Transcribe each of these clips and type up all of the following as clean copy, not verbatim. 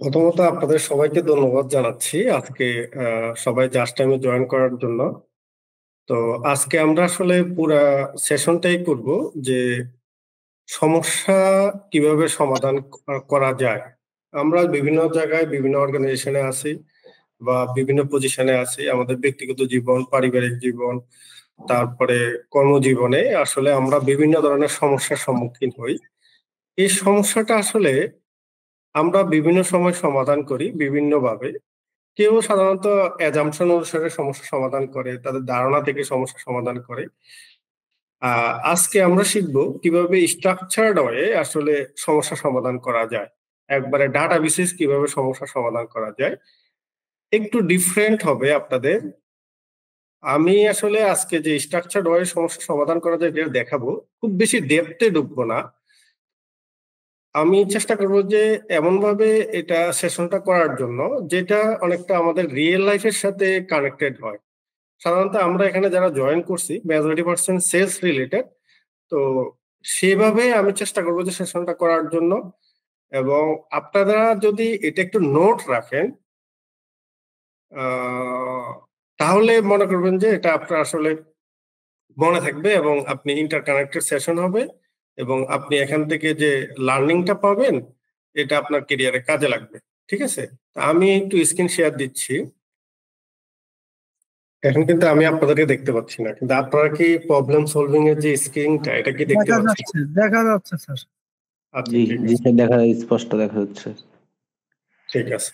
প্রথমত আপনাদের সবাইকে ধন্যবাদ জানাচ্ছি আজকে সবাই জাস্ট টাইমে জয়েন করার জন্য। তো আজকে আমরা আসলে পুরা সেশনটাই করব যে সমস্যা কিভাবে সমাধান করা যায়। আমরা বিভিন্ন জায়গায় বিভিন্ন অর্গানাইজেশনে আছি বা বিভিন্ন পজিশনে আছি, আমাদের ব্যক্তিগত জীবন, পারিবারিক জীবন, তারপরে কর্মজীবনে আসলে আমরা বিভিন্ন ধরনের সমস্যার সম্মুখীন হই। এই সমস্যাটা আসলে আমরা বিভিন্ন সময় সমাধান করি বিভিন্নভাবে। কেউ সাধারণত অ্যাজাম্পশন অনুসারে সমস্যা সমাধান করে, তাদের ধারণা থেকে সমস্যা সমাধান করে। আজকে আমরা শিখবো কিভাবে স্ট্রাকচারড ওয়ে আসলে সমস্যা সমাধান করা যায়, একবারে ডাটা বেসিস কিভাবে সমস্যা সমাধান করা যায়। একটু ডিফারেন্ট হবে আপনাদের। আমি আসলে আজকে যে স্ট্রাকচারড ওয়ে সমস্যা সমাধান করা যায় এটা দেখাবো, খুব বেশি ডেপথে ঢুকবো না। আমি চেষ্টা করব যে এমন ভাবে এটা সেশনটা করার জন্য যেটা অনেকটা আমাদের রিয়েল লাইফের সাথে কানেক্টেড হয়। সাধারণত আমরা এখানে যারা জয়েন করছি মেজরিটি পার্সেন্ট সেলস রিলেটেড। তো সেভাবে আমি চেষ্টা করবো যে সেশনটা করার জন্য। এবং আপনারা যদি এটা একটু নোট রাখেন, তাহলে মনে করবেন যে এটা আপনার আসলে মনে থাকবে এবং আপনি ইন্টারকানেক্টেড সেশন হবে এবং আপনি এখান থেকে যে লার্নিংটা পাবেন এটা আপনার কেরিয়ারে কাজে লাগবে। ঠিক আছে, তা আমি একটু স্ক্রিন শেয়ার দিচ্ছি। এখন কিন্তু আমি আপনাদেরকে দেখতে পাচ্ছি না, কিন্তু আপনারা কি প্রবলেম সলভিং এর যে স্ক্রিনটা এটা কি দেখতে দেখা পাচ্ছেন? যাচ্ছে, দেখা যাচ্ছে স্যার। আচ্ছা, জি ঠিক জি আছে। স্যার, স্পষ্ট দেখা যাচ্ছে। ঠিক আছে,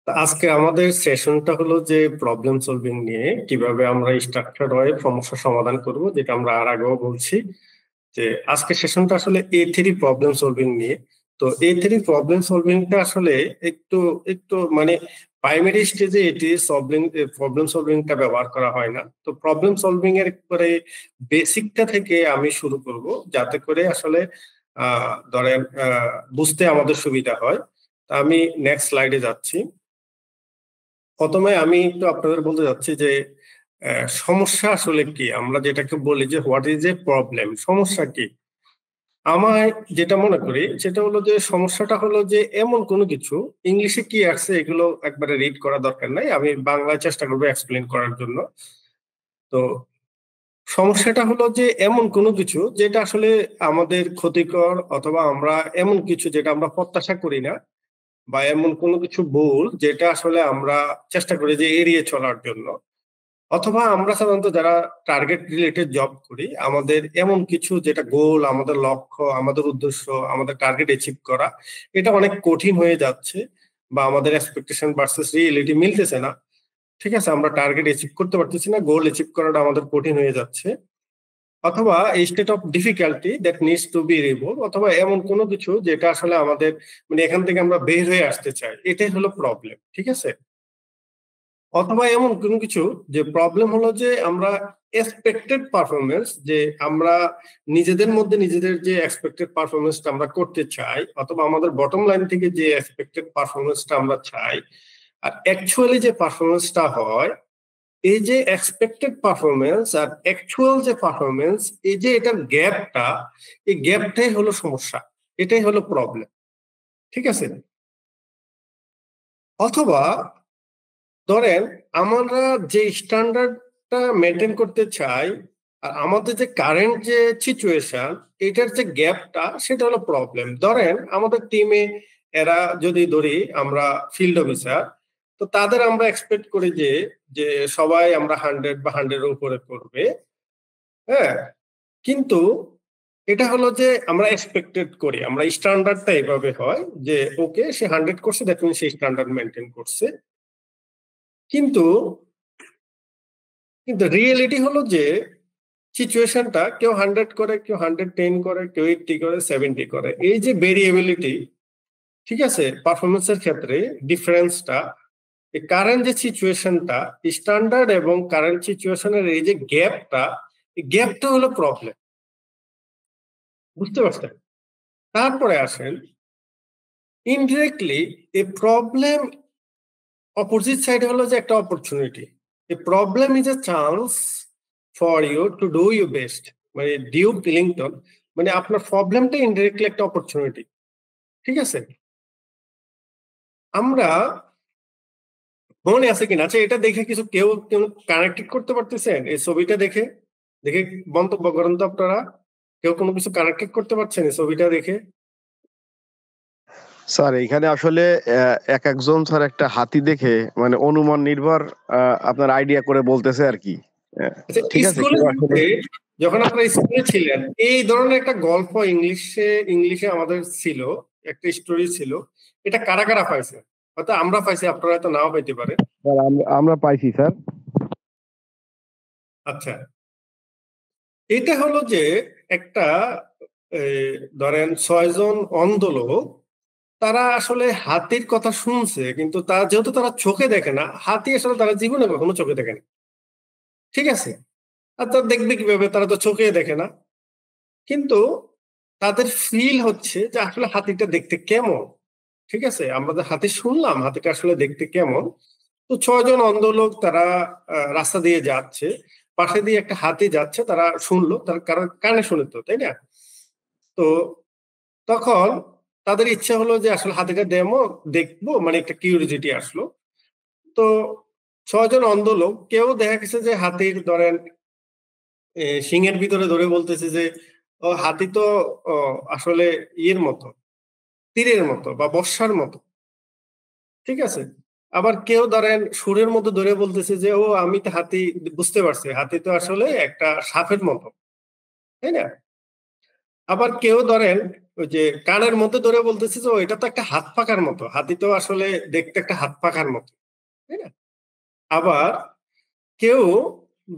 তা আজকে আমাদের সেশনটা হলো যে প্রবলেম সলভিং নিয়ে কিভাবে আমরা স্ট্রাকচার হয়ে সমস্যা সমাধান করব, যেটা আমরা আর আগেও বলছি যে আজকে সেশনটা আসলে A3 প্রবলেম সলভিং নিয়ে। তো A3 প্রবলেম সলভিংটা আসলে একটু একটু মানে প্রাইমারি স্টেজে এটি সলভিং প্রবলেম সলভিংটা ব্যবহার করা হয় না। তো প্রবলেম সলভিং এর পরে বেসিকটা থেকে আমি শুরু করব, যাতে করে আসলে ধরেন বুঝতে আমাদের সুবিধা হয়। তা আমি নেক্সট স্লাইডে যাচ্ছি। প্রথমে আমি একটু আপনাদের বলতে যাচ্ছি যে সমস্যা আসলে কি, আমরা যেটাকে বলি যে হোয়াট ইজ এ প্রবলেম, সমস্যা কি। আমার যেটা মনে করি সেটা হলো যে সমস্যাটা হলো যে এমন কোনো কিছু, ইংলিশে কি আছে এগুলো একবারে রিড করা দরকার নাই, আমি বাংলায় চেষ্টা করবো এক্সপ্লেন করার জন্য। তো সমস্যাটা হলো যে এমন কোনো কিছু যেটা আসলে আমাদের ক্ষতিকর, অথবা আমরা এমন কিছু যেটা আমরা প্রত্যাশা করি না, বা এমন কোনো কিছু ভুল যেটা আসলে আমরা চেষ্টা করি যে এড়িয়ে চলার জন্য। অথবা আমরা সাধারণত যারা টার্গেট রিলেটেড জব করি, আমাদের এমন কিছু যেটা গোল, আমাদের লক্ষ্য, আমাদের উদ্দেশ্য, আমাদের টার্গেট অ্যাচিভ করা, এটা অনেক কঠিন হয়ে যাচ্ছে, বা আমাদের এক্সপেকটেশন ভার্সেস রিয়েলিটি মিলতেছে না। ঠিক আছে, আমরা টার্গেট অ্যাচিভ করতে পারতেছি না, গোল অ্যাচিভ করাটা আমাদের কঠিন হয়ে যাচ্ছে। অথবা এই state of difficulty that needs to be remove, অথবা এমন কোনো কিছু যেটা আসলে আমাদের মানে এখান থেকে আমরা বের হয়ে আসতে চাই, এটাই হলো প্রবলেম। ঠিক আছে, অথবা এমন কোনো কিছু যে প্রবলেম হলো যে আমরা এক্সপেক্টেড পারফরমেন্স, যে আমরা নিজেদের মধ্যে নিজেদের যে এক্সপেক্টেড পারফরমেন্সটা আমরা করতে চাই, অথবা আমাদের বটম লাইন থেকে যে এক্সপেক্টেড পারফরমেন্সটা আমরা চাই, আর অ্যাকচুয়ালি যে পারফরমেন্সটা হয়, এই যে এক্সপেক্টেড পারফরমেন্স আর অ্যাকচুয়াল যে পারফরমেন্স, এই যে এটার গ্যাপটা, এই গ্যাপটাই হলো সমস্যা, এটাই হলো প্রবলেম। ঠিক আছে, অথবা ধরেন আমরা যে স্ট্যান্ডার্ডটা মেনটেন করতে চাই আর আমাদের যে কারেন্ট যে সিচুয়েশন, এটার যে গ্যাপটা, সেটা হলো প্রবলেম। ধরেন আমাদের টিমে এরা যদি ধরি আমরা ফিল্ড অফিসার, তো তাদের আমরা এক্সপেক্ট করি যে যে সবাই আমরা 100 বা 100-এর উপরে করবে। হ্যাঁ, কিন্তু এটা হলো যে আমরা এক্সপেক্টেড করি, আমরা স্ট্যান্ডার্ডটা এভাবে হয় যে ওকে সে 100 করছে, that means say standard maintain করছে। কিন্তু কিন্তু রিয়েলিটি হলো যে সিচুয়েশনটা কেউ 100 করে, কেউ 110 করে, কেউ 80 করে, 70 করে, এই যে ভেরিয়েবিলিটি, ঠিক আছে, পারফরমেন্সের ক্ষেত্রে ডিফারেন্সটা, এই কারেন্ট যে সিচুয়েশনটা, স্ট্যান্ডার্ড এবং কারেন্ট সিচুয়েশনের এই যে গ্যাপটা, এই গ্যাপটা হলো প্রবলেম। বুঝতে পারছেন? তারপরে আসেন ইনডিরেক্টলি এই প্রবলেম অপোজিট সাইড হলো যে একটা opportunity. A problem is a chance for you to do your best. মানে ডিউক ইলিংটন, মানে আপনার প্রবলেমটা ইনডিরেক্টলি একটা অপরচুনিটি। ঠিক আছে, আমরা মনে আছে কিনা, আচ্ছা এটা দেখে কিছু কেউ কেউ কানেক্টেড করতে পারতেছেন? এই ছবিটা দেখে দেখে মন্তব্য করেন তো আপনারা। কেউ কোনো কিছু কানেক্টেড করতে পারছেন এই ছবিটা দেখে? স্যার এখানে আসলে এক একজন স্যার একটা হাতি দেখে মানে অনুমান নির্ভর আপনার আইডিয়া করে বলতেছে আর কি। আচ্ছা, ঠিক আছে, স্কুলে কেউ আসলে যখন আপনারা স্কুলে ছিলেন এই ধরনের একটা গল্প ইংলিশে আমাদের ছিল, একটা স্টোরি ছিল, এটা কারা কারা পাইছে? হয়তো আমরা পাইছি, আপনারা হয়তো নাও পাইতে পারে। স্যার আমরা পাইছি স্যার। আচ্ছা, এটা হলো যে একটা ধরেন 6 জন অন্ধ লোক, তারা আসলে হাতির কথা শুনছে, কিন্তু যেহেতু তারা চোখে দেখে না, হাতি আসলে তারা জীবনে কখনো চোখে দেখে না, ঠিক আছে? আর তারা দেখবে কিভাবে, তারা তো চোখে দেখে না। কিন্তু তাদের ফিল হচ্ছে যে আসলে হাতিটা দেখতে কেমন, ঠিক আছে? আমরা যে হাতি শুনলাম, হাতিটা আসলে দেখতে কেমন। তো 6 জন অন্ধ লোক তারা রাস্তা দিয়ে যাচ্ছে, পাশে দিয়ে একটা হাতি যাচ্ছে, তারা শুনলো, তার কারণ কানে শুনে তো, তাই না? তো তখন তাদের ইচ্ছা হলো যে আসলে হাতিটা দেখবো, মানে একটা কিউরিওসিটি আসলো। তো 6 জন অন্ধ লোক কেউ দেখা গেছে যে হাতির ধরেন শিংয়ের ভিতরে ধরে বলতেছে যে ও হাতি তো আসলে ইয়ের মতো, তীরের মতো বা বর্ষার মতো, ঠিক আছে? আবার কেউ ধরেন সুরের মতো ধরে বলতেছে যে ও আমি তো হাতি বুঝতে পারছি, হাতি তো আসলে একটা সাপের মতো, তাই না? আবার কেউ ধরেন ওই যে কানের মধ্যে ধরে বলতেছে যে ও এটা তো একটা হাত পাখার মতো, হাতি তো আসলে দেখতে একটা হাত পাখার মতো, তাই না? আবার কেউ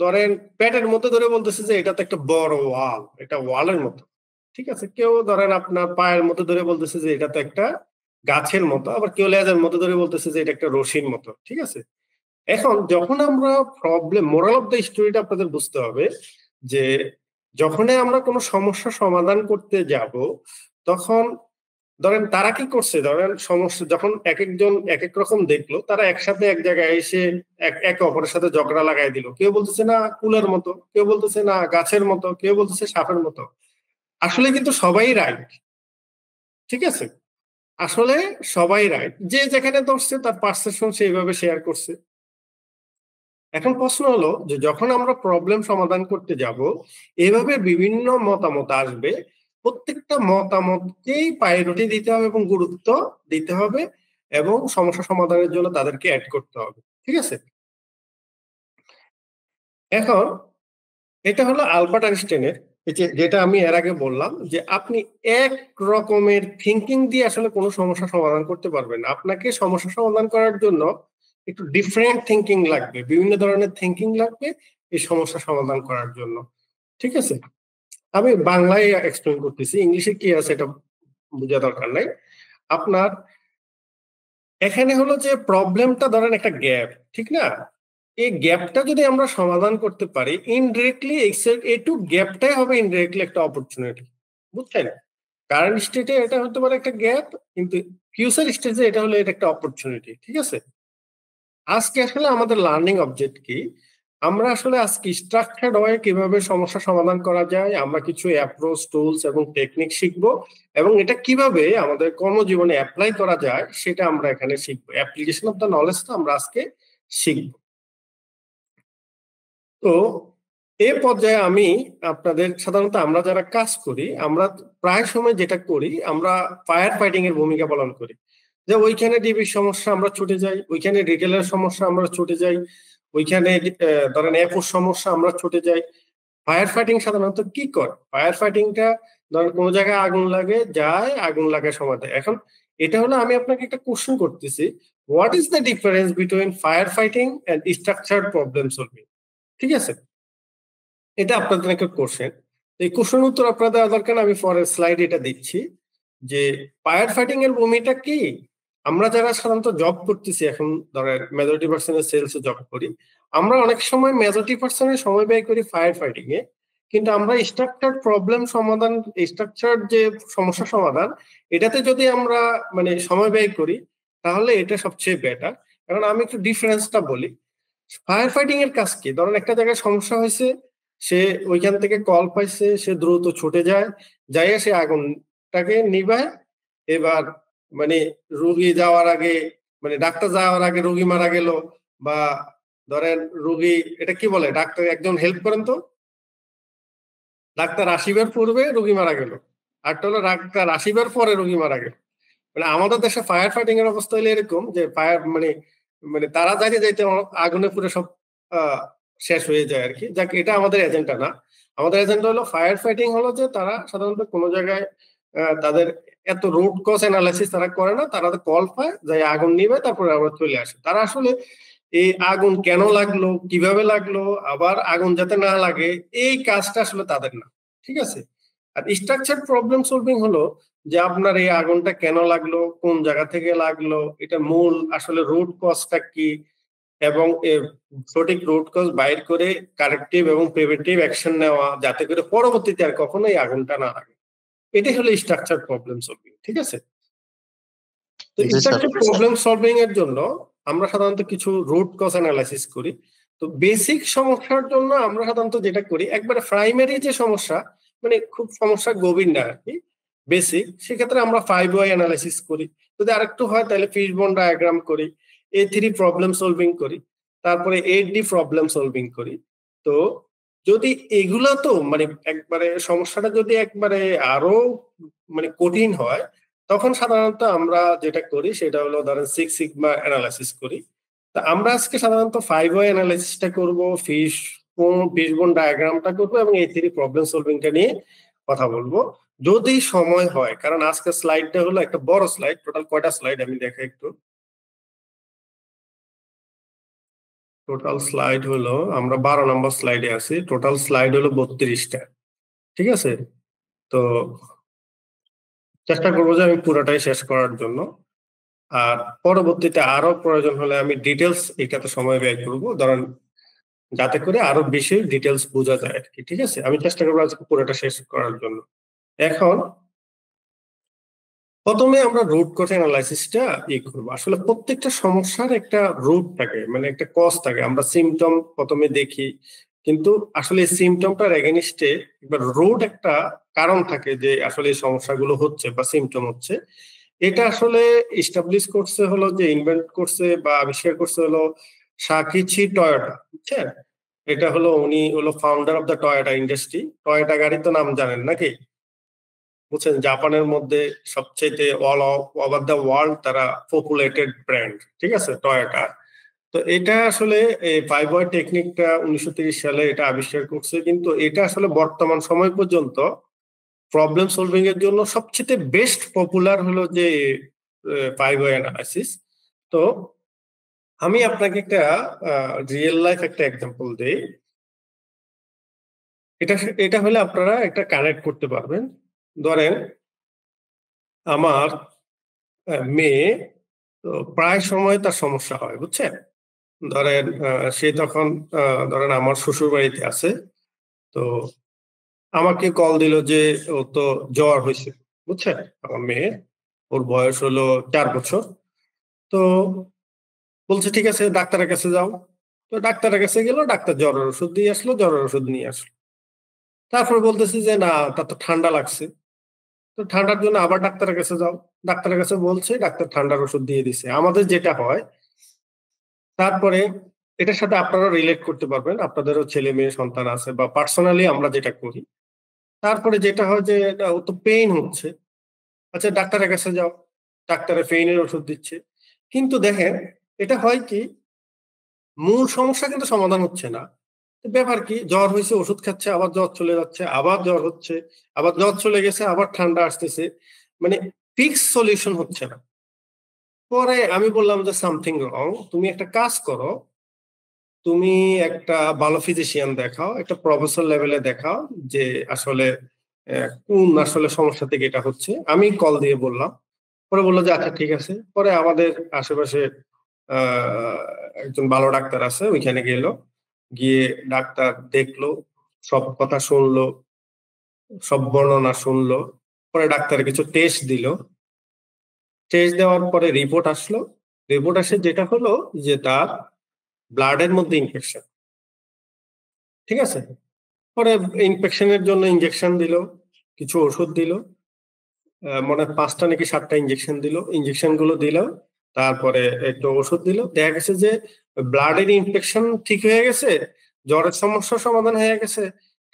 ধরেন পেটের মধ্যে ধরে বলতেছে যে এটা তো একটা বড় ওয়াল, এটা ওয়ালের মতো, ঠিক আছে? কেউ ধরেন আপনার পায়ের মধ্যে ধরে বলতেছে যে এটা তো একটা গাছের মতো, আবার কেউ লেজের মধ্যে ধরে বলতেছে যে এটা একটা রশির মতো, ঠিক আছে? এখন যখন আমরা মোরাল অফ দ্য স্টোরিটা আপনাদের বুঝতে হবে যে যখনই আমরা কোনো সমস্যা সমাধান করতে যাব, তখন ধরেন তারা কি করছে, ধরেন সমস্যা যখন এক একজন এক এক রকম দেখলো, তারা একসাথে এক জায়গায় এসে একে অপরের সাথে ঝগড়া লাগাই দিল। কেউ বলতেছে না কুলের মতো, কেউ বলতেছে না গাছের মতো, কেউ বলতেছে সাপের মতো। আসলে কিন্তু সবাই রাইট, ঠিক আছে? আসলে সবাই রাইট, যে যেখানে ধরছে তার পারসেপশন সেইভাবে শেয়ার করছে। এখন প্রশ্ন হলো যে যখন আমরা প্রবলেম সমাধান করতে যাব, এভাবে বিভিন্ন মতামত আসবে, প্রত্যেকটা মতামতকেই প্রায়োরিটি দিতে হবে এবং গুরুত্ব দিতে হবে, এবং সমস্যা সমাধানের জন্য তাদেরকে অ্যাড করতে হবে, ঠিক আছে? এখন এটা হলো আলবার্ট আইনস্টাইনের, যেটা আমি এর আগে বললাম যে আপনি এক রকমের থিঙ্কিং দিয়ে আসলে কোনো সমস্যা সমাধান করতে পারবেন না। আপনাকে সমস্যা সমাধান করার জন্য একটু ডিফারেন্ট থিঙ্কিং লাগবে, বিভিন্ন ধরনের থিঙ্কিং লাগবে এই সমস্যা সমাধান করার জন্য, ঠিক আছে? আমি বাংলায় এক্সপ্লেন করতেছি, ইংলিশে কি আছে এটা বোঝা দরকার নাই আপনার। এখানে হলো যে প্রবলেমটা ধরেন একটা গ্যাপ, ঠিক না? এই গ্যাপটা যদি আমরা সমাধান করতে পারি, ইনডিরেক্টলি একটু গ্যাপটাই হবে ইনডিরেক্টলি একটা অপরচুনিটি, বুঝছেন? কারেন্ট স্টেটে এটা হতে পারে একটা গ্যাপ, কিন্তু ফিউচার স্টেজে এটা হলো এটা একটা অপরচুনিটি, ঠিক আছে? আজকে আসলে আমাদের লার্নিং অবজেক্ট কি? আমরা আসলে আজকে স্ট্রাকচার্ড ওয়ে কিভাবে সমস্যা সমাধান করা যায়, আমরা কিছু অ্যাপ্রোচ, টুলস এবং টেকনিক শিখবো, এবং এটা কিভাবে আমাদের কর্মজীবনে অ্যাপ্লাই করা যায় সেটা আমরা এখানে শিখবো। অ্যাপ্লিকেশন অফ দ্য নলেজটা আমরা আজকে শিখবো। তো এ পর্যায়ে আমি আপনাদের, সাধারণত আমরা যারা কাজ করি, আমরা প্রায় সময় যেটা করি, আমরা ফায়ার ফাইটিং এর ভূমিকা পালন করি। যে ওইখানে ডিবির সমস্যা আমরা ছুটে যাই, ওইখানে রিটেলের সমস্যা আমরা ছুটে যাই, ওইখানে ধরেন এফওর সমস্যা আমরা ছুটে যাই। ফায়ার ফাইটিং সাধারণত কি করে? ফায়ার ফাইটিংটা ধরেন কোনো জায়গায় আগুন লাগে, যায় আগুন লাগার সময় দেয়। এখন এটা হলো, আমি আপনাকে একটা কোশ্চেন করতেছি, what is the difference between fire fighting and structured problem solving, ঠিক আছে? এটা আপনাদের একটা কোশ্চেন। এই কোশ্চেন উত্তর আপনাদের দেওয়া দরকার, আমি পরের স্লাইড এটা দিচ্ছি যে ফায়ার ফাইটিং এর ভূমিকা কি। আমরা যারা সাধারণত জব করতেছি, এখন ধরেন মেজরিটি পার্সনের সেলসে জব করি, আমরা অনেক সময় মেজরিটি পার্সনের সময় ব্যয় করি ফায়ার ফাইটিং এ, কিন্তু আমরা স্ট্রাকচার্ড প্রবলেম সমাধান, স্ট্রাকচার্ড যে সমস্যা সমাধান, এটাতে যদি আমরা মানে সময় ব্যয় করি, তাহলে এটা সবচেয়ে বেটার। কারণ আমি একটু ডিফারেন্সটা বলি। ফায়ার ফাইটিং এর কাজ কি? ধরেন একটা জায়গায় সমস্যা হয়েছে, সে ওইখান থেকে কল পাইছে, সে দ্রুত ছুটে যায়, যাইয়া সে আগুনটাকে নিভায়। এবার মানে রুগী যাওয়ার আগে মানে ডাক্তার যাওয়ার আগে রোগী মারা গেল, বা ধরেন রোগী, এটা কি বলে, ডাক্তার একজন হেল্প করেন তো, ডাক্তার আসিবার পূর্বে রোগী মারা গেল, আর হলো ডাক্তার আসিবার পরে রোগী মারা গেল। মানে আমাদের দেশে ফায়ার ফাইটিং এর অবস্থা হলো এরকম যে ফায়ার মানে মানে তারা যাইতে যাইতে আগুনে পুরো সব শেষ হয়ে যায় আর কি। যাক, এটা আমাদের এজেন্ডা না। আমাদের এজেন্ডা হলো ফায়ার ফাইটিং, হলো যে তারা সাধারণত কোনো জায়গায় তাদের এত রুট কজ অ্যানালাইসিস তারা করে না, তারা কল পায় যাই আগুন নিবে, তারপরে আবার চলে আসে। তারা আসলে এই আগুন কেন লাগলো, কিভাবে লাগলো, আবার আগুন যাতে না লাগে, এই কাজটা আসলে তাদের না। ঠিক আছে। আর স্ট্রাকচার প্রবলেম সলভিং হলো যে আপনার এই আগুনটা কেন লাগলো, কোন জায়গা থেকে লাগলো, এটা মূল আসলে রুট কজটা কি, এবং সঠিক রুট কজ বাইর করে কারেক্টিভ এবং প্রিভেন্টিভ অ্যাকশন নেওয়া, যাতে করে পরবর্তীতে আর কখনো এই আগুনটা না লাগে। এটাই হলো স্ট্রাকচার প্রবলেম সলভিং। ঠিক আছে। তো স্ট্রাকচার প্রবলেম সলভিং এর জন্য আমরা সাধারণত কিছু রুট কজ অ্যানালাইসিস করি। তো বেসিক সমস্যার জন্য আমরা সাধারণত যেটা করি, একবারে প্রাইমারি যে সমস্যা, মানে খুব সমস্যা গভীর না আর কি, বেসিক, সেক্ষেত্রে আমরা 5 ওয়ে অ্যানালাইসিস করি। যদি আরেকটু হয় তাহলে ফিশবোন ডায়াগ্রাম করি, A3 প্রবলেম সলভিং করি, তারপরে 8D প্রবলেম সলভিং করি। তো যদি এগুলা, তো মানে একবারে সমস্যাটা যদি একবারে আরো মানে কঠিন হয়, তখন সাধারণত আমরা যেটা করি সেটা হলো ধরেন 6 সিগমা অ্যানালাইসিস করি। তা আমরা আজকে সাধারণত 5 ওয়ে অ্যানালাইসিসটা করব, ফিশবোন ডায়াগ্রামটা করব, এবং A3 প্রবলেম সলভিংটা নিয়ে কথা বলবো যদি সময় হয়। কারণ আজকে স্লাইডটা হলো একটা বড় স্লাইড। টোটাল কয়টা স্লাইড আমি দেখাই একটু। টোটাল স্লাইড হলো, আমরা 12 নম্বর স্লাইডে আছি, টোটাল স্লাইড হলো 32টা। ঠিক আছে। তো চেষ্টা করবো যে আমি পুরোটাই শেষ করার জন্য, আর পরবর্তীতে আরো প্রয়োজন হলে আমি ডিটেলস এটাতে সময় ব্যয় করবো, ধরেন যাতে করে আরো বেশি ডিটেলস বোঝা যায় আর কি। ঠিক আছে। আমি চেষ্টা করবো আজকে পুরোটা শেষ করার জন্য। এখন প্রথমে আমরা রুট কজ অ্যানালাইসিসটা করবো। আসলে প্রত্যেকটা সমস্যার একটা রুট থাকে, মানে একটা কজ থাকে। আমরা সিমটম প্রথমে দেখি, কিন্তু আসলে এই সিমটমটার এগেনিস্টে একবার রুট একটা কারণ থাকে যে আসলে এই সমস্যাগুলো হচ্ছে বা সিমটম হচ্ছে। এটা আসলে এস্টাবলিশ করছে হলো, যে ইনভেন্ট করছে বা আবিষ্কার করছে হলো সাকিচি টয়োটা। বুঝছেন? এটা হলো, উনি হলো founder of the Toyota industry. Toyota গাড়ি তো নাম জানেন নাকি? বুঝছেন, জাপানের মধ্যে সবচেয়ে অল ওভার দ্য ওয়ার্ল্ড তারা পপুলেটেড ব্র্যান্ড। ঠিক আছে, টয়োটা। তো এটা আসলে এই 5 ওয়ে টেকনিকটা 1930 সালে এটা আবিষ্কার করছে, কিন্তু এটা আসলে বর্তমান সময় পর্যন্ত প্রবলেম সলভিং এর জন্য সবচেয়ে বেস্ট পপুলার হলো যে 5 ওয়ে অ্যানালাইসিস। তো আমি আপনাকে একটা রিয়েল লাইফ একটা এক্সাম্পল দেই। এটা এটা হলে আপনারা একটা কানেক্ট করতে পারবেন। ধরেন আমার মেয়ে, তো প্রায় সময় তার সমস্যা হয়, বুঝছেন। ধরেন সে তখন ধরেন আমার শ্বশুর বাড়িতে আছে, তো আমাকে কল দিল যে ও তো জ্বর হয়েছে, বুঝছেন। আমার মেয়ে, ওর বয়স হলো 4 বছর। তো বলছে ঠিক আছে ডাক্তারের কাছে যাও। তো ডাক্তারের কাছে গেল, ডাক্তার জ্বরের ওষুধ দিয়ে আসলো, জ্বরের ওষুধ নিয়ে আসলো। তারপর বলতেছি যে না, তার তো ঠান্ডা লাগছে। তো ঠান্ডার জন্য আবার ডাক্তারের কাছে যাও। ডাক্তারের কাছে বলছে, ডাক্তার ঠান্ডার ওষুধ দিয়ে দিছে। আমাদের যেটা হয়, তারপরে এটার সাথে আপনারা রিলেট করতে পারবেন, আপনাদেরও ছেলে মেয়ে সন্তান আছে, বা পার্সোনালি আমরা যেটা করি। তারপরে যেটা হয় যে ও তো পেইন হচ্ছে, আচ্ছা ডাক্তারের কাছে যাও, ডাক্তারের পেইনের ওষুধ দিচ্ছে। কিন্তু দেখেন, এটা হয় কি, মূল সমস্যা কিন্তু সমাধান হচ্ছে না। ব্যাপার কি, জ্বর হয়েছে, ওষুধ খাচ্ছে, আবার জ্বর চলে যাচ্ছে, আবার জ্বর হচ্ছে, আবার জ্বর চলে গেছে, আবার ঠান্ডা আসতেছে, মানে ফিক্স সলিউশন হচ্ছে না। পরে আমি বললাম যে সামথিং রং, তুমি একটা কাজ করো, তুমি একটা ভালো ফিজিশিয়ান দেখাও, একটা প্রফেসর লেভেলে দেখাও, যে আসলে কোন আসলে সমস্যা থেকে এটা হচ্ছে। আমি কল দিয়ে বললাম। পরে বললো যে আচ্ছা ঠিক আছে। পরে আমাদের আশেপাশে আহ একজন ভালো ডাক্তার আছে, ওইখানে গেল, গিয়ে ডাক্তার দেখলো, সব কথা শুনলো, সব বর্ণনা শুনলো। পরে ডাক্তার কিছু টেস্ট দিল। টেস্ট দেওয়ার পরে রিপোর্ট আসলো। রিপোর্ট আসে যেটা হলো যে তার ব্লাডের মধ্যে ইনফেকশন। ঠিক আছে। পরে ইনফেকশনের জন্য ইনজেকশন দিল, কিছু ওষুধ দিল, মনে হয় 5টা নাকি 7টা ইনজেকশন দিল। ইনজেকশন গুলো দিল, তারপরে একটু ওষুধ দিল, দেখা গেছে যে ব্লাডের ইনফেকশন ঠিক হয়ে গেছে, জ্বরের সমস্যার সমাধান হয়ে গেছে,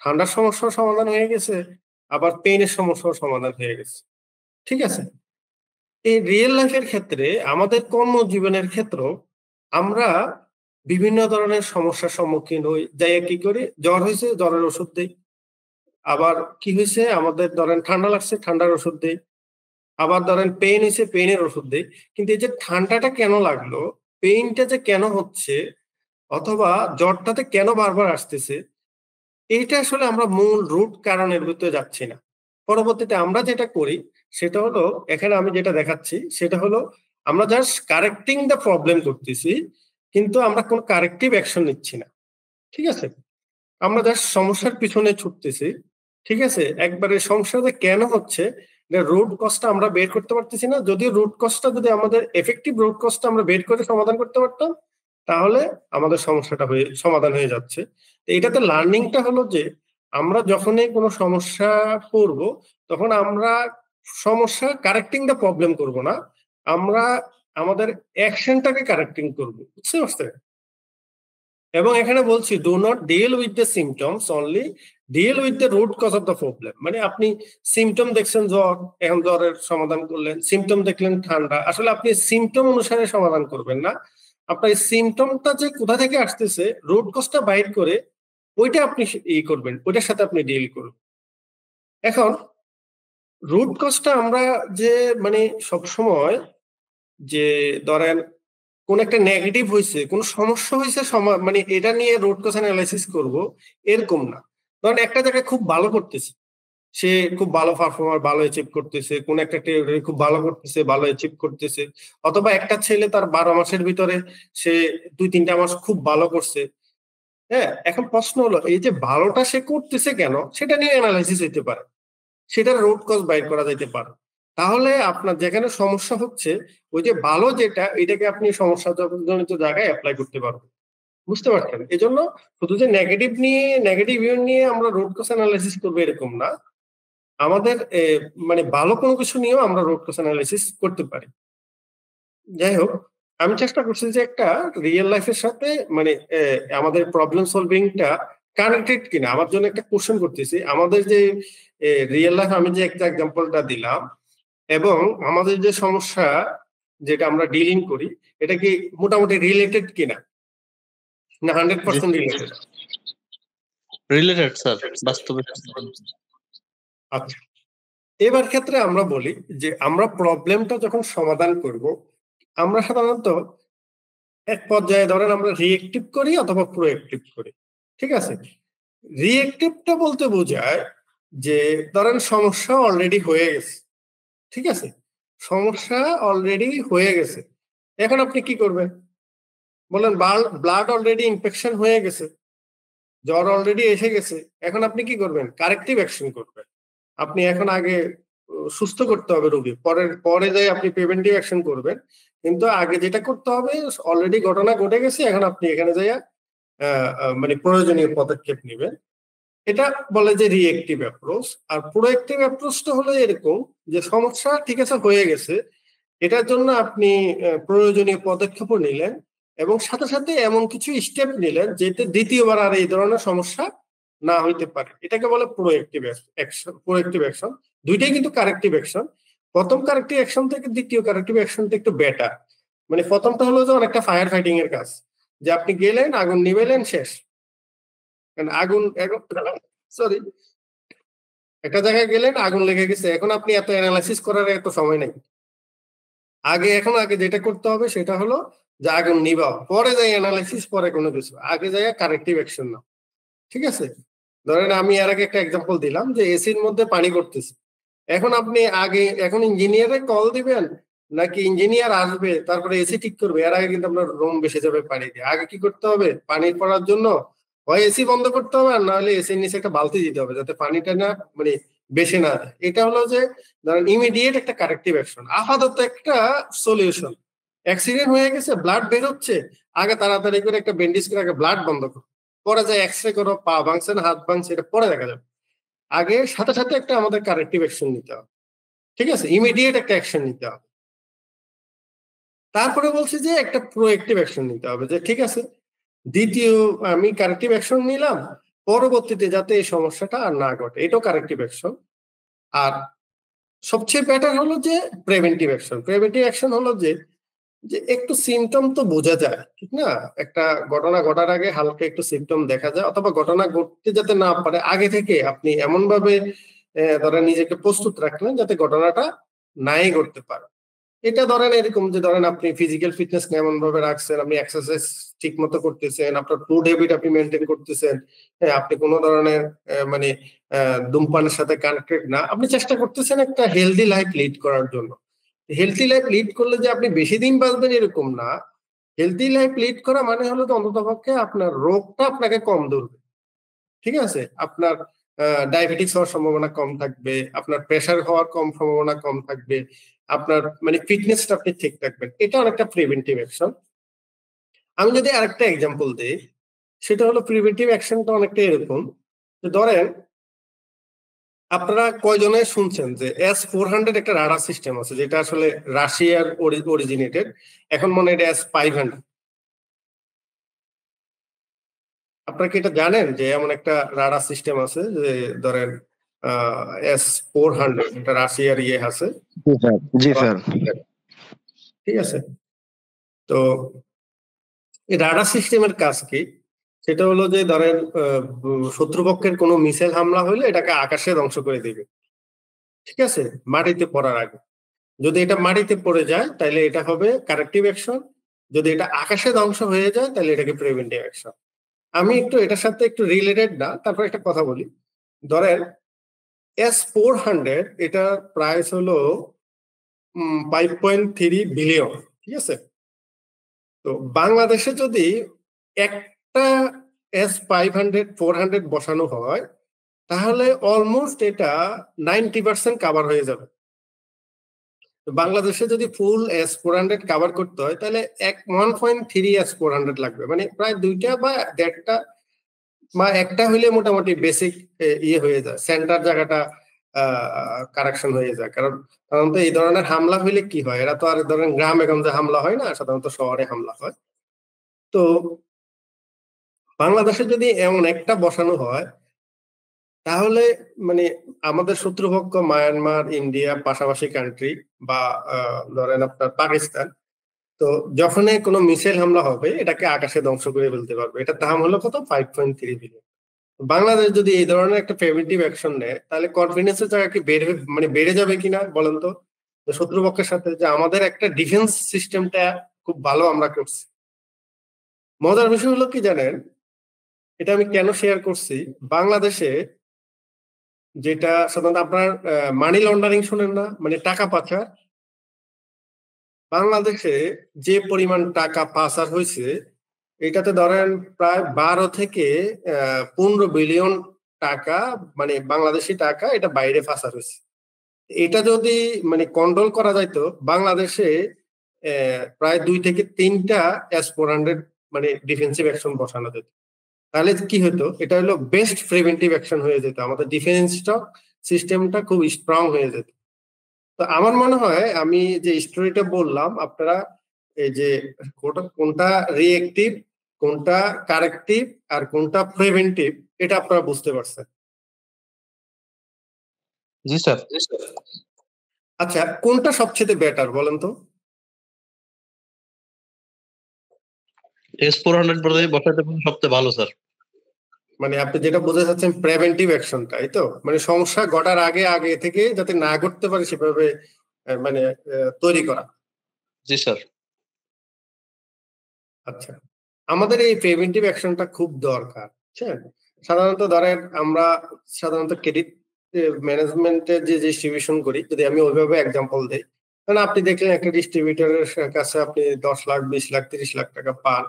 ঠান্ডার সমস্যার সমাধান হয়ে গেছে, আবার পেইনের সমস্যার সমাধান হয়ে গেছে। ঠিক আছে, এই রিয়েল লাইফের ক্ষেত্রে আমাদের কর্মজীবনের ক্ষেত্রেও আমরা বিভিন্ন ধরনের সমস্যার সম্মুখীন হই। যাই কি করি, জ্বর হয়েছে জ্বরের ওষুধ দেই, আবার কি হয়েছে আমাদের ধরেন ঠান্ডা লাগছে ঠান্ডার ওষুধ দেই, আবার ধরেন পেইন হয়েছে পেইনের ওষুধ দেই। কিন্তু এই যে ঠান্ডাটা কেন লাগলো, পেইনটা যে কেন হচ্ছে, অথবা জ্বরটাতে কেন বারবার আসতেছে, এইটা আসলে আমরা মূল রুট কারণের ভিতরে যাচ্ছি না। পরবর্তীতে আমরা যেটা করি সেটা হলো, এখানে আমি যেটা দেখাচ্ছি সেটা হলো আমরা জাস্ট কারেক্টিং দ্য প্রবলেম করতেছি, কিন্তু আমরা কোনো কারেক্টিভ অ্যাকশন নিচ্ছি না। ঠিক আছে, আমরা জাস্ট সমস্যার পিছনে ছুটতেছি। ঠিক আছে, একবারে সমস্যাটা কেন হচ্ছে রুট কজটা আমরা বের করতে পারতেছি না। যদিও রুট কজটা যদি আমাদের এফেক্টিভ রুট কজটা আমরা বের করে সমাধান করতে পারতাম, তাহলে আমাদের সমস্যাটা সমাধান হয়ে যাচ্ছে। এইটাতে লার্নিংটা হলো যে আমরা যখনই কোনো সমস্যা পড়ব, তখন আমরা সমস্যা কারেক্টিং দ্য প্রবলেম করব না, আমরা আমাদের অ্যাকশনটাকে কারেক্টিং করবো। বুঝতে পারছেন? এবং এখানে বলছি do not deal with the symptoms, only deal with the root cause of the problem. মানে আপনি সিমটম দেখছেন জ্বর, এখন জ্বরের সমাধান করলেন, সিমটম দেখলেন ঠান্ডা, আসলে আপনি সিমটম অনুসারে সমাধান করবেন না, আপনার সিমটমটা যে কোথা থেকে আসতেছে রুট কজটা বাইর করে ওইটা আপনি করবেন, ওইটার সাথে আপনি ডিল করবেন। এখন রুট কজটা আমরা যে মানে সবসময় যে ধরেন কোন একটা নেগেটিভ হয়েছে, কোন সমস্যা হয়েছে, মানে এটা নিয়ে রুট কজ অ্যানালাইসিস করব এরকম না। ধরেন একটা জায়গায় খুব ভালো করতেছে, সে খুব ভালো পারফর্মার, ভালো অ্যাচিভ করতেছে, কোন একটা টেরিটরি খুব ভালো করতেছে, ভালো অ্যাচিভ করতেছে, অথবা একটা ছেলে তার 12 মাসের ভিতরে সে 2-3টা মাস খুব ভালো করছে। হ্যাঁ, এখন প্রশ্ন হলো এই যে ভালোটা সে করতেছে কেন, সেটা নিয়ে অ্যানালাইসিস হইতে পারে, সেটার রুট কজ বাইর করা যাইতে পারে। তাহলে আপনার যেখানে সমস্যা হচ্ছে ওই যে ভালো যেটা, এটাকে আপনি সমস্যা জনিত জায়গায় অ্যাপ্লাই করতে পারবেন। বুঝতে পারছেন? এই জন্য শুধু যে নেগেটিভ ইউ নিয়ে আমরা রুট কজ অ্যানালাইসিস করবো এরকম না, আমাদের মানে ভালো কোনো কিছু নিয়েও আমরা রুট কজ অ্যানালাইসিস করতে পারি। যাই হোক, আমি চেষ্টা করছি যে একটা রিয়েল লাইফের সাথে মানে আমাদের প্রবলেম সলভিংটা কানেক্টেড কিনা। আমার জন্য একটা কোশ্চেন করতেছি, আমাদের যে রিয়েল লাইফ আমি যে একটা এক্সাম্পলটা দিলাম এবং আমাদের যে সমস্যা যেটা আমরা ডিলিং করি, এটা কি মোটামুটি রিলেটেড কিনা, না 100% রিলেটেড? রিলেটেড স্যার, বাস্তবে। আচ্ছা, এবার ক্ষেত্রে আমরা বলি যে আমরা প্রবলেমটা যখন সমাধান করব, আমরা সাধারণত এক পর্যায়ে ধরেন আমরা রিয়েক্টিভ করি অথবা প্রোয়েক্টিভ করি। ঠিক আছে, রিয়েক্টিভটা বলতে বোঝায় যে ধরেন সমস্যা অলরেডি হয়ে গেছে। ঠিক আছে, সমস্যা অলরেডি হয়ে গেছে, এখন আপনি কি করবেন বলেন? ব্লাড অলরেডি ইনফেকশন হয়ে গেছে, জ্বর অলরেডি এসে গেছে, এখন আপনি কি করবেন? কারেক্টিভ অ্যাকশন করবেন। আপনি এখন আগে সুস্থ করতে হবে রোগী, পরে যাই আপনি প্রিভেন্টিভ অ্যাকশন করবেন। কিন্তু আগে যেটা করতে হবে, অলরেডি ঘটনা ঘটে গেছে, এখন আপনি এখানে যাই মানে প্রয়োজনীয় পদক্ষেপ নেবেন। এটা বলে যে রিয়েক্টিভ অ্যাপ্রোচ। আর প্রোঅ্যাক্টিভ অ্যাপ্রোচটা হলো এরকম যে সমস্যা ঠিক আছে হয়ে গেছে, এটার জন্য আপনি প্রয়োজনীয় পদক্ষেপও নিলেন এবং সাথে সাথে এমন কিছু স্টেপ নিলেন যেতে দ্বিতীয়বার আর এই ধরনের সমস্যা না হইতে পারে। এটাকে বলে প্রোঅ্যাক্টিভ অ্যাকশন। প্রোঅ্যাক্টিভ অ্যাকশন দুইটাই কিন্তু কারেক্টিভ অ্যাকশন। প্রথম কারেক্টিভ অ্যাকশন থেকে দ্বিতীয় কারেক্টিভ অ্যাকশনটা একটু বেটার। মানে প্রথমটা হলো যে অনেকটা ফায়ার ফাইটিং এর কাজ, যে আপনি গেলেন, আগুন নিবেলেন, শেষ। আগুন সরি, একটা জায়গায় গেলেন, আগুন লেগে গেছে, এখন আপনি এত অ্যানালাইসিস করার এত সময় নেই। আগে যেটা করতে হবে সেটা হলো যে আগুন নিবাও, পরে যাই অ্যানালাইসিস, পরে কোনো কিছু, আগে যাই কারেক্টিভ অ্যাকশন নাও। ঠিক আছে, ধরেন আমি এর আগে একটা এক্সাম্পল দিলাম যে এসির মধ্যে পানি করতেছে, এখন আপনি এখন ইঞ্জিনিয়ারে কল দিবেন নাকি ইঞ্জিনিয়ার আসবে তারপরে এসি ঠিক করবে, এর আগে কিন্তু আপনার রুম বেসে যাবে পানি দিয়ে। আগে কি করতে হবে? পানি পড়ার জন্য হয় এসি বন্ধ করতে হবে, আর নাহলে এসির নিচে একটা বালতি দিতে হবে যাতে পানিটা না মানে বেশি না যায়। এটা হলো যে ধরেন ইমিডিয়েট একটা কারেক্টিভ অ্যাকশন, আপাতত একটা সলিউশন। অ্যাক্সিডেন্ট হয়ে গেছে, ব্লাড বের হচ্ছে, আগে তাড়াতাড়ি করে একটা ব্যান্ডেজ করে আগে ব্লাড বন্ধ করো, পরে যায় এক্সরে করো, পা ভাঙছে না হাত ভাঙছে এটা পরে দেখা যাবে। আগে সাথে সাথে একটা আমাদের কারেক্টিভ অ্যাকশন নিতে হবে। ঠিক আছে, ইমিডিয়েট একটা অ্যাকশন নিতে হবে। তারপরে বলছি যে একটা প্রোঅ্যাক্টিভ অ্যাকশন নিতে হবে, যে ঠিক আছে দ্বিতীয় আমি কারেক্টিভ অ্যাকশন নিলাম, পরবর্তীতে যাতে এই সমস্যাটা আর না ঘটে, এটাও কারেক্টিভ অ্যাকশন। আর সবচেয়ে বেটার হলো যে প্রিভেন্টিভ অ্যাকশন। প্রিভেন্টিভ অ্যাকশন হলো যে যে একটু সিমটম তো বোঝা যায়, ঠিক না? একটা ঘটনা ঘটার আগে হালকা একটু সিমটম দেখা যায়, অথবা ঘটনা ঘটতে যাতে না পারে আগে থেকে আপনি এমন ভাবে ধরেন নিজেকে প্রস্তুত রাখলেন যাতে ঘটনাটা নাই ঘটতে পারে। এটা ধরেন এরকম যে ধরেন আপনি ফিজিক্যাল ফিটনেস এমন ভাবে রাখছেন, আপনি এক্সারসাইজ ঠিক মতো করতেছেন, আপনার ফুড হ্যাবিট আপনি মেনটেন করতেছেন, হ্যাঁ আপনি কোনো ধরনের মানে ধূমপানের সাথে কানেক্টেড না, আপনি চেষ্টা করতেছেন একটা হেলদি লাইফ লিড করার জন্য। হেলদি লাইফ লিড করলে যে আপনি বেশি দিন বাঁচবেন এরকম না। হেলদি লাইফ লিড করা মানে হলো যে অন্ততপক্ষে আপনার রোগটা আপনাকে কম ধরবে, ঠিক আছে? আপনার ডায়াবেটিস হওয়ার সম্ভাবনা কম থাকবে, আপনার প্রেশার হওয়ার সম্ভাবনা কম থাকবে, আপনার মানে ফিটনেসটা আপনি ঠিক রাখবেন। এটা অনেকটা প্রিভেন্টিভ অ্যাকশন। আমি যদি আরেকটা এক্সাম্পল দিই, সেটা হলো প্রিভেন্টিভ অ্যাকশনটা অনেকটা এরকম যে ধরেন আপনারা কয়জনে শুনছেন যে S-400 একটা রাডার সিস্টেম আছে যেটা আসলে রাশিয়ার অরিজিনেটেড, এখন মনে হয় এটা S-500। আপনারা কি এটা জানেন যে এমন একটা রাডার সিস্টেম আছে যে ধরেন S-400 এটা রাশিয়ার ইয়ে আছে? জি স্যার। ঠিক আছে, তো এই রাডার সিস্টেমের কাজ কি? সেটা হলো যে ধরেন শত্রুপক্ষের কোনো মিসাইল হামলা হলে এটাকে আকাশে ধ্বংস করে দিবে, ঠিক আছে, মাটিতে পড়ার আগে। যদি এটা মাটিতে পড়ে যায় তাহলে এটা হবে কারেক্টিভ অ্যাকশন, যদি এটা আকাশে ধ্বংস হয়ে যায় তাহলে এটাকে প্রিভেন্টিভ অ্যাকশন। আমি একটু এটার সাথে একটু রিলেটেড না, তারপর একটা কথা বলি। ধরেন S-400 এটার প্রাইস হলো 5.3 বিলিয়ন, ঠিক আছে? তো বাংলাদেশে যদি একটা S-400 বসানো হয় তাহলে অলমোস্ট এটা 90% কাভার হয়ে যাবে। বাংলাদেশে যদি ফুল S-400 কাভার করতে হয় তাহলে 1.3 S-400 লাগবে, মানে প্রায় 2টা বা 1.5টা বা একটা হইলে মোটামুটি বেসিক ইয়ে হয়ে যায়, সেন্টার জায়গাটা কারেকশন হয়ে যায়। কারণ সাধারণত এই ধরনের হামলা হইলে কি হয়, এরা তো আর ধরেন গ্রামে গঞ্জে হামলা হয় না, সাধারণত শহরে হামলা হয়। তো বাংলাদেশে যদি এমন একটা বসানো হয় তাহলে মানে আমাদের শত্রুপক্ষ মায়ানমার, ইন্ডিয়া, পাশাপাশি কান্ট্রি বা ধরেন আপনার পাকিস্তান, তো যখনই কোনো মিসাইল হামলা হবে এটাকে আকাশে ধ্বংস করে ফেলতে পারবে। এটার দাম হলো কত? 5.3 বিলিয়ন। বাংলাদেশ যদি এই ধরনের একটা প্রিভেন্টিভ অ্যাকশন নেয় তাহলে কনফিডেন্সের জায়গা কি বেড়ে যাবে কিনা বলেন তো? শত্রুপক্ষের সাথে যে আমাদের একটা ডিফেন্স সিস্টেমটা খুব ভালো আমরা করছি। মজার বিষয় হলো কি জানেন, এটা আমি কেন শেয়ার করছি, বাংলাদেশে যেটা সাধারণত আপনার মানি লন্ডারিং শোনেন না, মানে টাকা পাচার, বাংলাদেশে যে পরিমাণ টাকা পাচার হয়েছে এটাতে ধরেন প্রায় 12 থেকে 15 বিলিয়ন টাকা, মানে বাংলাদেশি টাকা এটা বাইরে পাচার হয়েছে। এটা যদি মানে কন্ট্রোল করা যাইতো বাংলাদেশে প্রায় 2 থেকে 3টা S-400 মানে ডিফেন্সিভ অ্যাকশন বসানো যেত। তাহলে কি হতো, এটা হলো বেস্ট প্রিভেন্টিভ অ্যাকশন হয়ে যেত, আমাদের ডিফেন্স সিস্টেমটা খুব স্ট্রং হয়ে যেত। তো আমার মনে হয় আমি যে স্টোরিটা বললাম আপনারা এই যে কোনটা রিএক্টিভ, কোনটা কারেক্টিভ আর কোনটা প্রিভেন্টিভ এটা আপনারা বুঝতে পারছেন। জি স্যার। আচ্ছা, কোনটা সবচেয়ে বেটার বলেন তো? S-400 বসাতে সবচেয়ে ভালো স্যার। মানে আপনি যেটা বোঝা যাচ্ছেন প্রিভেন্টিভ অ্যাকশনটা, এই তো, মানে সমস্যা ঘটার আগে থেকে যাতে না ঘটতে পারে সেভাবে মানে তৈরি করা। জি স্যার। আচ্ছা, আমাদের এই প্রিভেন্টিভ অ্যাকশনটা খুব দরকার, বুঝছেন? সাধারণত ধরেন আমরা সাধারণত ক্রেডিট ম্যানেজমেন্টের যে ডিস্ট্রিবিউশন করি, যদি আমি ওইভাবে এক্সাম্পল দিই, কারণ আপনি দেখলেন একটা ডিস্ট্রিবিউটরের কাছে আপনি 10 লাখ, 20 লাখ, 30 লাখ টাকা পান,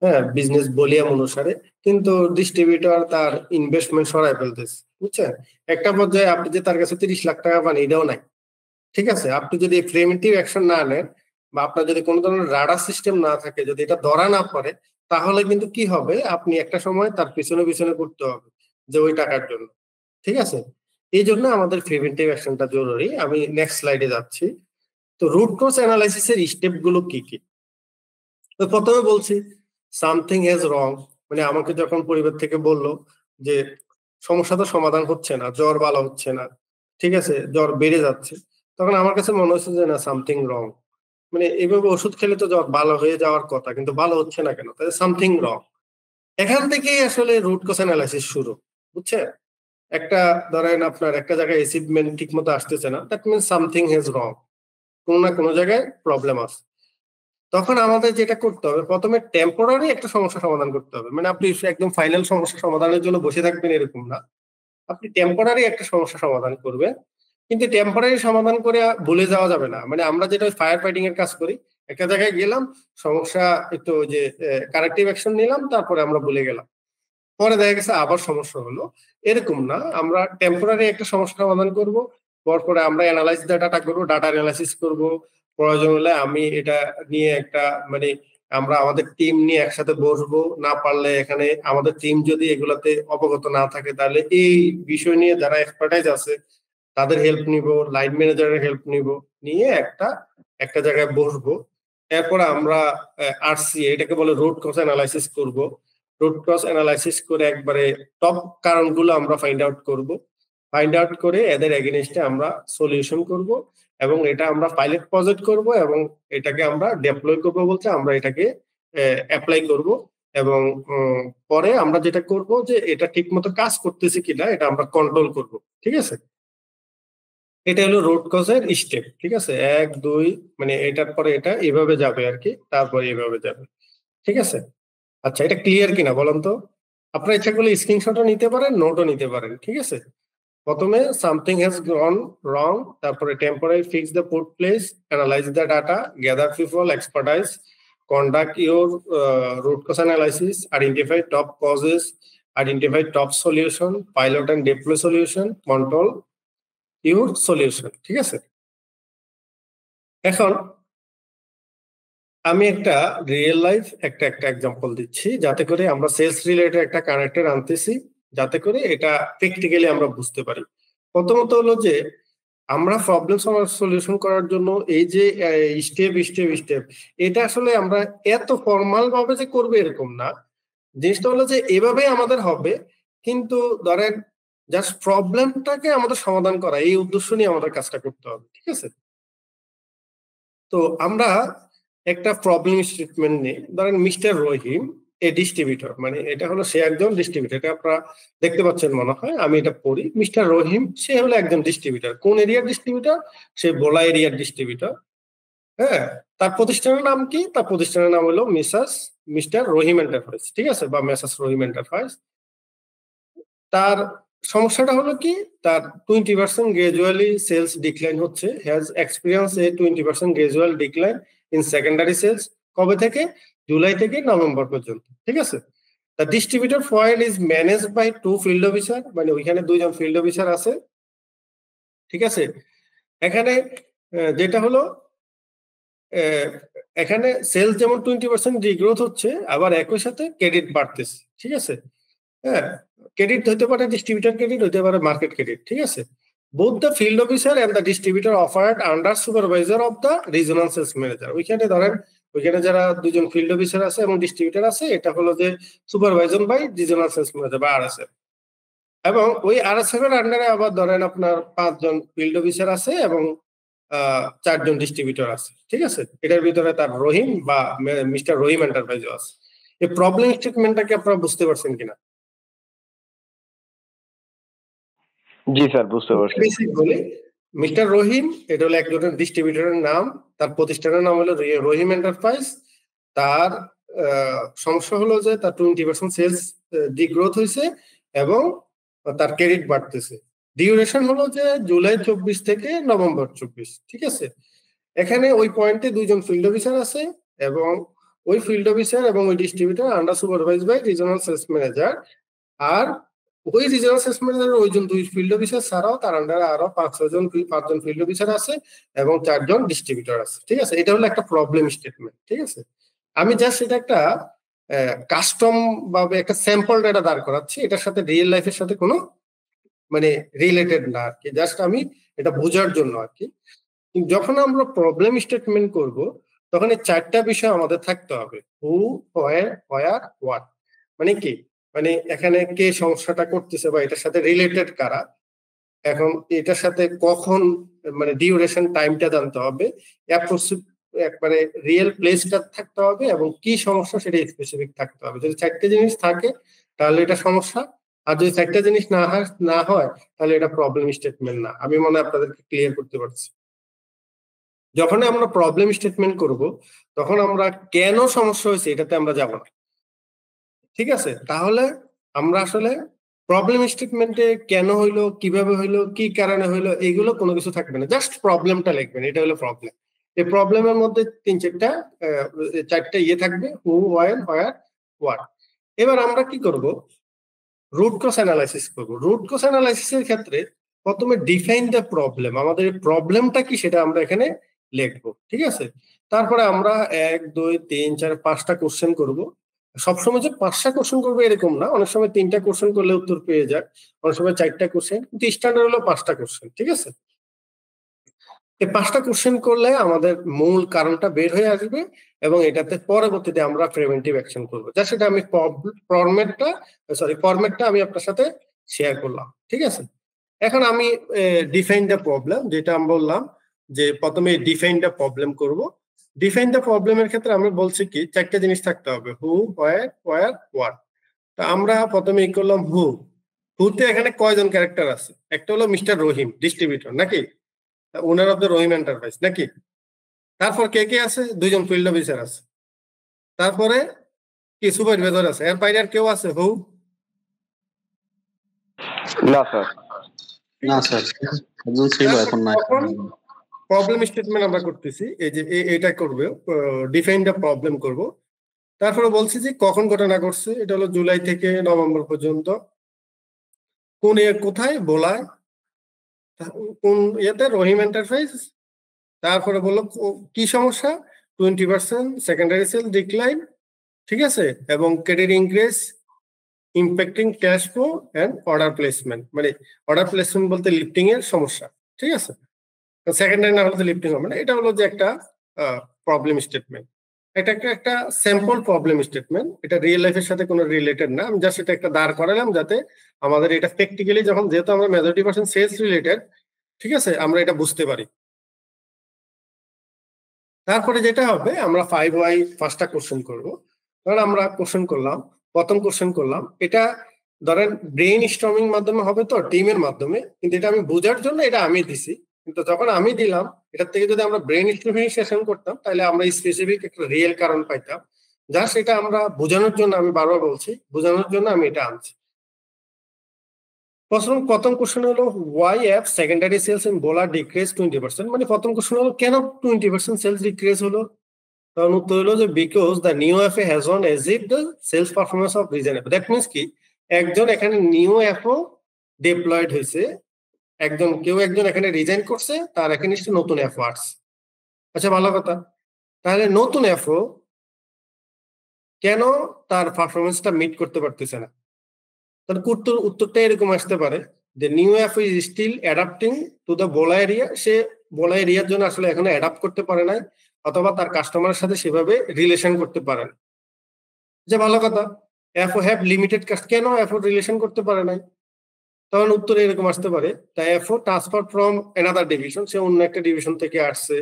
হ্যাঁ, বিজনেস ভলিউম অনুসারে, কিন্তু ডিস্ট্রিবিউটর তার ইনভেস্টমেন্ট সরাই ফেলতেছে, বুঝছেন? একটা পর্যায়ে আপনি যে তার কাছে 30 লাখ টাকা পান এটাও নাই, ঠিক আছে? আপনি যদি প্রিভেন্টিভ অ্যাকশন না নেন বা আপনার যদি কোনো ধরনের রাডার সিস্টেম না থাকে, যদি এটা ধরা না পড়ে, তাহলে কিন্তু কি হবে, আপনি একটা সময় তার পিছনে করতে হবে যে ওই টাকার জন্য, ঠিক আছে? এই জন্য আমাদের প্রিভেন্টিভ অ্যাকশনটা জরুরি। আমি নেক্সট স্লাইডে যাচ্ছি। তো রুট কজ অ্যানালাইসিসের স্টেপ গুলো কি কি? তো প্রথমে বলছি সামথিং ইজ রং, মানে আমাকে যখন পরিবার থেকে বললো যে সমস্যা তো সমাধান হচ্ছে না, জ্বর ভালো হচ্ছে না, ঠিক আছে, জ্বর বেড়ে যাচ্ছে, তখন আমার কাছে মনে হচ্ছে যে না, সামথিং রং, মানে এইভাবে ওষুধ খেলে তো জ্বর ভালো হয়ে যাওয়ার কথা, কিন্তু ভালো হচ্ছে না কেন, তাহলে সামথিং রং। এখান থেকেই আসলে রুট কজ অ্যানালাইসিস শুরু, বুঝছেন? একটা ধরেন আপনার একটা জায়গায় অ্যাচিভমেন্ট ঠিক মতো আসতেছে না, that means something is wrong, কোনো না কোনো জায়গায় প্রবলেম আছে। তখন আমাদের যেটা করতে হবে, প্রথমে টেম্পোরারি একটা সমস্যা সমাধান করতে হবে, মানে আপনি একদম ফাইনাল সমস্যা সমাধানের জন্য বসে থাকবেন এরকম না, আপনি টেম্পোরারি একটা সমস্যা সমাধান করবেন। কিন্তু টেম্পোরারি সমাধান করে ভুলে যাওয়া যাবে না, মানে আমরা যেটা ফায়ার ফাইটিং এর কাজ করি, একটা জায়গায় গেলাম, সমস্যা একটু যে কারেক্টিভ অ্যাকশন নিলাম, তারপরে আমরা ভুলে গেলাম, পরে দেখা গেছে আবার সমস্যা হলো, এরকম না। আমরা টেম্পোরারি একটা সমস্যা সমাধান করব, পরে আমরা অ্যানালাইজ ডাটা করবো, ডাটা অ্যানালাইসিস করব, প্রয়োজন হলে আমি এটা নিয়ে একটা মানে আমরা আমাদের টিম নিয়ে একসাথে বসবো, না পারলে এখানে আমাদের টিম যদি এগুলাতে অবগত না থাকে, তাহলে এই বিষয় নিয়ে যারা এক্সপার্টাইজ আছে তাদের হেল্প নিব, লাইন ম্যানেজারের হেল্প নিব, নিয়ে একটা জায়গায় বসবো। এরপর আমরা আরসি, এটাকে বলে রুট কজ অ্যানালাইসিস করব। রুট কজ অ্যানালাইসিস করে একবারে টপ কারণগুলো আমরা ফাইন্ড আউট করব, ফাইন্ড আউট করে এদের এগেইনস্টে আমরা সলিউশন করব, এবং এটা আমরা পাইলট প্রজেক্ট করব, এবং এটাকে আমরা ডেপ্লয় করব, বলতে আমরা এটাকে অ্যাপ্লাই করব, এবং পরে আমরা যেটা করব যে এটা ঠিক মতো কাজ করতেছে কিনা এটা আমরা কন্ট্রোল করব, ঠিক আছে? এটা হলো রুট কজের স্টেপ, ঠিক আছে, 1 2, মানে এটার পরে এটা এভাবে যাবে আর কি, তারপরে এভাবে যাবে, ঠিক আছে? আচ্ছা, এটা ক্লিয়ার কিনা বলেন তো? আপনারা ইচ্ছা করলে স্ক্রিনশটও নিতে পারেন, নোটও নিতে পারেন, ঠিক আছে? প্রথমে সামথিং হ্যাজ গন রং, তারপরে temporary fix the put place, analyse the data, gather people expertise, conduct your root cause analysis, identify top causes, identify top solution, pilot and deploy solution, control your solution, ঠিক আছে? এখন আমি একটা real life একটা example দিচ্ছি, যাতে করে আমরা সেলস রিলেটেড একটা কানেক্টর আনতেছি, যাতে করে এটা প্র্যাকটিক্যালি আমরা বুঝতে পারি। প্রথমত হলো যে আমরা প্রবলেম সলিউশন করার জন্য এই যে স্টেপ এটা আসলে আমরা এত ফর্মাল ভাবে যে করবে এরকম না, জিনিসটা হলো যে এভাবে আমাদের হবে, কিন্তু ধরেন জাস্ট প্রবলেমটাকে আমাদের সমাধান করা, এই উদ্দেশ্য নিয়ে আমাদের কাজটা করতে হবে, ঠিক আছে? তো আমরা একটা প্রবলেম স্টেটমেন্ট নিই, ধরেন মিস্টার রহিম এ ডিস্ট্রিবিউটর, মানে এটা হলো সে একজন ডিস্ট্রিবিউটর, এটা আপনারা দেখতে পাচ্ছেন মনে হয়, আমি এটা পড়ি, মিস্টার রহিম সে হলো একজন ডিস্ট্রিবিউটর। কোন এরিয়ার ডিস্ট্রিবিউটর? সে ভোলা এরিয়ার ডিস্ট্রিবিউটর। হ্যাঁ, তার প্রতিষ্ঠানের নাম কি? তার প্রতিষ্ঠানের নাম হলো মিস্টার রহিম এন্টারপ্রাইজ, ঠিক আছে, বা মেসাস রহিম এন্টারপ্রাইজ। তার সমস্যাটা হলো কি, তার 20% গ্রাজুয়ালি সেলস ডিক্লাইন হচ্ছে, has experience a 20% gradual decline in secondary sales. কবে থেকে? জুলাই থেকে নভেম্বর পর্যন্ত, ঠিক আছে? The distributor point is manage by 2 field officer, মানে ওইখানে 2জন ফিল্ড অফিসার আছে, ঠিক আছে? এখানে যেটা হলো এখানে সেলস যেমন 20% ডিগ্রোথ হচ্ছে, আবার একই সাথে ক্রেডিট বাড়তেছে, ঠিক আছে? হ্যাঁ, ক্রেডিট হতে পারে ডিস্ট্রিবিউটর ক্রেডিট, হতে পারে মার্কেট ক্রেডিট, ঠিক আছে? Both the field officer and the distributor offered under supervisor of the regional sales manager. ওইখানে ধরেন ওইখানে যারা 2জন ফিল্ড অফিসার আছে এবং ডিস্ট্রিবিউটর আছে, এটা হলো যে supervisor by regional sales manager বা আরএসএফ। এবং ওই আরএসএফ এর আন্ডারে আবার ধরেন আপনার 5জন ফিল্ড অফিসার আছে এবং 4জন ডিস্ট্রিবিউটর আছে, ঠিক আছে? এটার ভিতরে তার রহিম বা মিস্টার রহিম এন্টারপ্রাইজও আছে। এই প্রবলেম স্টেটমেন্টটাকে আপনারা বুঝতে পারছেন কিনা? জি স্যার, বুঝতে পারছি। বেসিক বলি, মিস্টার রহিম এটা হলো একজনের ডিস্ট্রিবিউটরের নাম, তার প্রতিষ্ঠানের নাম হলো রহিম এন্টারপ্রাইজ। তার সমস্যা হলো যে তার 20% সেলস ডিগ্রোথ হয়েছে এবং তার ক্রেডিট বাড়তেছে। ডিউরেশন হলো যে জুলাই 24 থেকে নভেম্বর 24, ঠিক আছে? এখানে ওই পয়েন্টে 2জন ফিল্ড অফিসার আছে, এবং ওই ফিল্ড অফিসার এবং ওই distributor under supervise by regional sales manager. আর ওই রিজনাল সেলস ম্যানেজার ওইজন 2 ফিল্ড অফিসার ছাড়াও তার আন্ডারে আরো 5জন ফিল্ড অফিসার আছে এবং 4জন ডিস্ট্রিবিউটর আছে, ঠিক আছে? এটা হলো একটা প্রবলেম স্টেটমেন্ট, ঠিক আছে? আমি জাস্ট এটা একটা কাস্টম ভাবে একটা স্যাম্পল ডাটা দাঁড় করাচ্ছি, এটার সাথে রিয়েল লাইফের সাথে কোনো মানে রিলেটেড না আর কি, জাস্ট আমি এটা বোঝার জন্য আর কি। যখন আমরা প্রবলেম স্টেটমেন্ট করব, তখন এই 4টা বিষয় আমাদের থাকতে হবে, হু, হোয়ার, হোয়াট। মানে কি, মানে এখানে কে সমস্যাটা করতেছে বা এটার সাথে রিলেটেড কারা, এখন এটার সাথে কখন, মানে ডিউরেশন টাইমটা জানতে হবে, একবারে রিয়েল প্লেসটা থাকতে হবে, এবং কি সমস্যা সেটা স্পেসিফিক থাকতে হবে। যদি 4টে জিনিস থাকে তাহলে এটা সমস্যা, আর যদি 4টে জিনিস না হয় তাহলে এটা প্রবলেম স্টেটমেন্ট না। আমি মনে হয় আপনাদেরকে ক্লিয়ার করতে পারছি। যখন আমরা প্রবলেম স্টেটমেন্ট করব তখন আমরা কেন সমস্যা হয়েছে এটাতে আমরা যাব না, ঠিক আছে? তাহলে আমরা আসলে প্রবলেম স্টেটমেন্টে কেন হইলো, কিভাবে হইলো, কি কারণে হইলো, এইগুলো কোনো কিছু থাকবে না, জাস্ট প্রবলেমটা লিখবেন, এটা হলো প্রবলেম। এই প্রবলেমের মধ্যে 4টে ইয়ে থাকবে, হু, হোয়ার, হোয়াট। এবার আমরা কি করব, রুট কজ অ্যানালাইসিস করব। রুট কজ অ্যানালাইসিসের ক্ষেত্রে প্রথমে ডিফাইন দ্য প্রবলেম, আমাদের প্রবলেমটা কি সেটা আমরা এখানে লিখবো, ঠিক আছে? তারপরে আমরা 1, 2, 3, 4, 5টা কোশ্চেন করব। সবসময় যে 5টা কোশ্চেন করবো এরকম না, অনেক সময় 3টা কোশ্চেন করলে উত্তর পেয়ে যায়, অনেক সময় 4টা কোশ্চেন, কিন্তু স্ট্যান্ডার্ড হলো 5টা কোশ্চেন, ঠিক আছে? এই 5টা কোশ্চেন করলে আমাদের মূল কারণটা বের হয়ে আসবে, এবং এটাতে পরবর্তীতে আমরা প্রিভেন্টিভ অ্যাকশন করবো। যা সেটা আমি ফরম্যাটটা আমি আপনার সাথে শেয়ার করলাম, ঠিক আছে? এখন আমি ডিফাইন দ্য প্রবলেম, যেটা আমি বললাম যে প্রথমে ডিফাইন দ্য প্রবলেম করব। ডিফাইন দ্য প্রবলেমের ক্ষেত্রে আমি বলছি কি 4টে জিনিস থাকতে হবে, হু, হোয়ার, হোয়াট। তা আমরা প্রথমে ই করলাম হু। হুতে এখানে কয়জন ক্যারেক্টার আছে? একটা হলো মিস্টার রহিম, ডিস্ট্রিবিউটর, নাকি ওনার অফ দ্য রহিম এন্টারপ্রাইজ, নাকি? তারপর কে কে আছে? 2জন ফিল্ড অফিসার আছে, তারপরে কি সুপারভাইজার আছে, এর বাইরে আর কেউ আছে হু? না স্যার। না স্যার, একজন ছিল এখন নাই। প্রবলেম স্টেটমেন্ট আমরা করতেছি, এই যে এটা করবে, ডিফাইন দ্য প্রবলেম করব। তারপরে বলছি যে কখন ঘটনা ঘটছে, এটা হলো জুলাই থেকে নভেম্বর পর্যন্ত, কোন কোথায় বলায়, কোন ইয়েতে, রহিম এন্টারপ্রাইজ। তারপরে বললো কি সমস্যা, 20% সেকেন্ডারি সেল ডিক্লাইন, ঠিক আছে, এবং credit increase impacting cash flow and order placement. মানে অর্ডার প্লেসমেন্ট বলতে লিফটিং এর সমস্যা, ঠিক আছে? সেকেন্ডারি না হলে লিফটিং হবে না। এটা হলো যে একটা প্রবলেম স্টেটমেন্ট। এটা একটা স্যাম্পল প্রবলেম স্টেটমেন্ট, এটা রিয়েল লাইফের সাথে কোনো রিলেটেড না। আমি জাস্ট এটা একটা দাঁড় করালাম যাতে আমাদের এটা প্র্যাকটিক্যালি, যখন যেহেতু আমরা মেজরিটি পার্সেন্ট সেলস রিলেটেড, ঠিক আছে, আমরা এটা বুঝতে পারি। তারপরে যেটা হবে, আমরা 5Y 5টা কোশ্চেন করবো। ধরেন আমরা কোশ্চেন করলাম, প্রথম কোশ্চেন করলাম, এটা ধরেন ব্রেইন স্টর্মিং মাধ্যমে হবে, তো টিমের মাধ্যমে, কিন্তু এটা আমি বোঝার জন্য এটা আমি দিছি। কিন্তু যখন আমি দিলাম, এটার থেকে যদি আমরা ব্রেইন স্টর্মিং সেশন করতাম তাহলে আমরা স্পেসিফিক একটা রিয়েল কারণ পাইতাম। জাস্ট এটা আমরা বোঝানোর জন্য, আমি বারবার বলছি, বোঝানোর জন্য আমি এটা আনছি। প্রথম কোশ্চেন হলো why app secondary sales in Bhola decrease 20%। মানে প্রথম কোশ্চেন হলো কেন 20% সেলস ডিক্রিজ হলো? তখন উত্তর হলো যে because the new FA has on edge if the sales performance of reasonable. That means কি, একজন এখানে নিউ এফও ডিপ্লয়েড হয়েছে, কেউ একজন এখানে রিজাইন করছে, তার এখানে নতুন এফও আসছে। আচ্ছা, ভালো কথা। তাহলে নতুন এফও কেন তার পারফরমেন্সটা মিট করতে পারতেছে না? তাহলে উত্তরটা এরকম আসতে পারে যে new FO is still adapting to the Bola area. সে বোলা এরিয়ার জন্য আসলে এখনো অ্যাডাপ্ট করতে পারে নাই, অথবা তার কাস্টমারের সাথে সেভাবে রিলেশন করতে পারে না। যে ভালো কথা, এফও হ্যাভ লিমিটেড কাস্ট, কেন এফও রিলেশন করতে পারে নাই? তখন উত্তর এরকম আসতে পারে, তাই এফও ট্রান্সফার ফ্রম অ্যানাদার ডিভিশন, সে অন্য একটা ডিভিশন থেকে আসছে,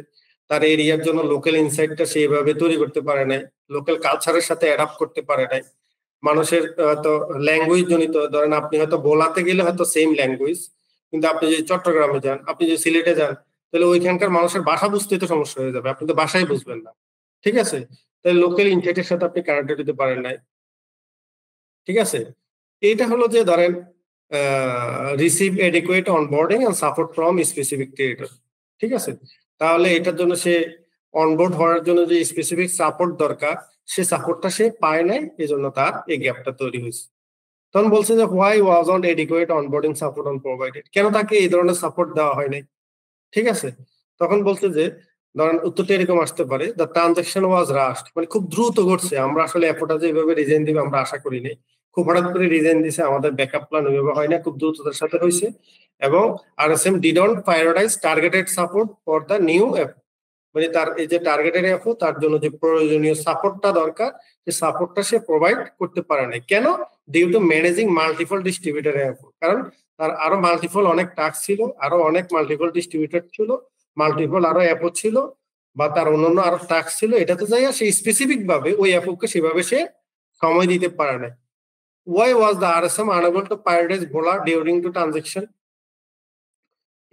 তার এরিয়ার জন্য লোকাল ইনসাইটটা সেইভাবে তৈরি করতে পারে নাই, লোকাল কালচারের সাথে অ্যাডাপ্ট করতে পারে নাই। মানুষের হয়তো ল্যাঙ্গুয়েজ জনিত, ধরেন আপনি হয়তো বলাতে গেলে হয়তো সেম ল্যাঙ্গুয়েজ, কিন্তু আপনি যদি চট্টগ্রামে যান, আপনি যদি সিলেটে যান, তাহলে ওইখানকার মানুষের ভাষা বুঝতে তো সমস্যা হয়ে যাবে, আপনি তো ভাষাই বুঝবেন না, ঠিক আছে? তাহলে লোকাল ইনসাইটের সাথে আপনি কানেক্ট দিতে পারেন নাই, ঠিক আছে? এইটা হলো যে ধরেন receive adequate onboarding and support from specific territory, ঠিক আছে? তাহলে এটার জন্য সে অনবোর্ড হওয়ার জন্য যে স্পেসিফিক সাপোর্ট দরকার, সে সাপোর্টটা সে পায় নাই, এই জন্য তার এই গ্যাপটা তৈরি হয়েছে। তখন বলছে যে why was not adequate onboarding support on provided, কেন তাকে এই ধরনের সাপোর্ট দেওয়া হয় নাই, ঠিক আছে? তখন বলছে যে ধরেন উত্তরটা এরকম আসতে পারে, দ্য ট্রানজাকশন ওয়াজ রাশড, মানে খুব দ্রুত ঘটছে, আমরা আসলে এফোর্টটা যে এইভাবে রিজাইন দিবে আমরা আশা করি নাই, খুব হঠাৎ করে রিজাইন দিছে, আমাদের ব্যাকআপ প্ল্যান ওইভাবে হয় না, খুব দ্রুততার সাথে হয়েছে। এবং RSM didn't prioritise targeted support for the new F, মানে তার এই যে টার্গেটেড এফও তার জন্য যে প্রয়োজনীয় সাপোর্টটা দরকার সেই সাপোর্টটা সে প্রোভাইড করতে পারে না। কেন? Due to managing multiple distributor FO, কারণ তার আরো মাল্টিপল অনেক টাস্ক ছিল, আরো অনেক মাল্টিপল ডিস্ট্রিবিউটর ছিল, মাল্টিপল আরো এফও ছিল, বা তার অন্যান্য আরো টাস্ক ছিল। এটাতে যাইয়া সে স্পেসিফিক ভাবে ওই এফওকে সেভাবে সে সময় দিতে পারে না। Why was the RSM unable to prioritize BOLA during the transaction?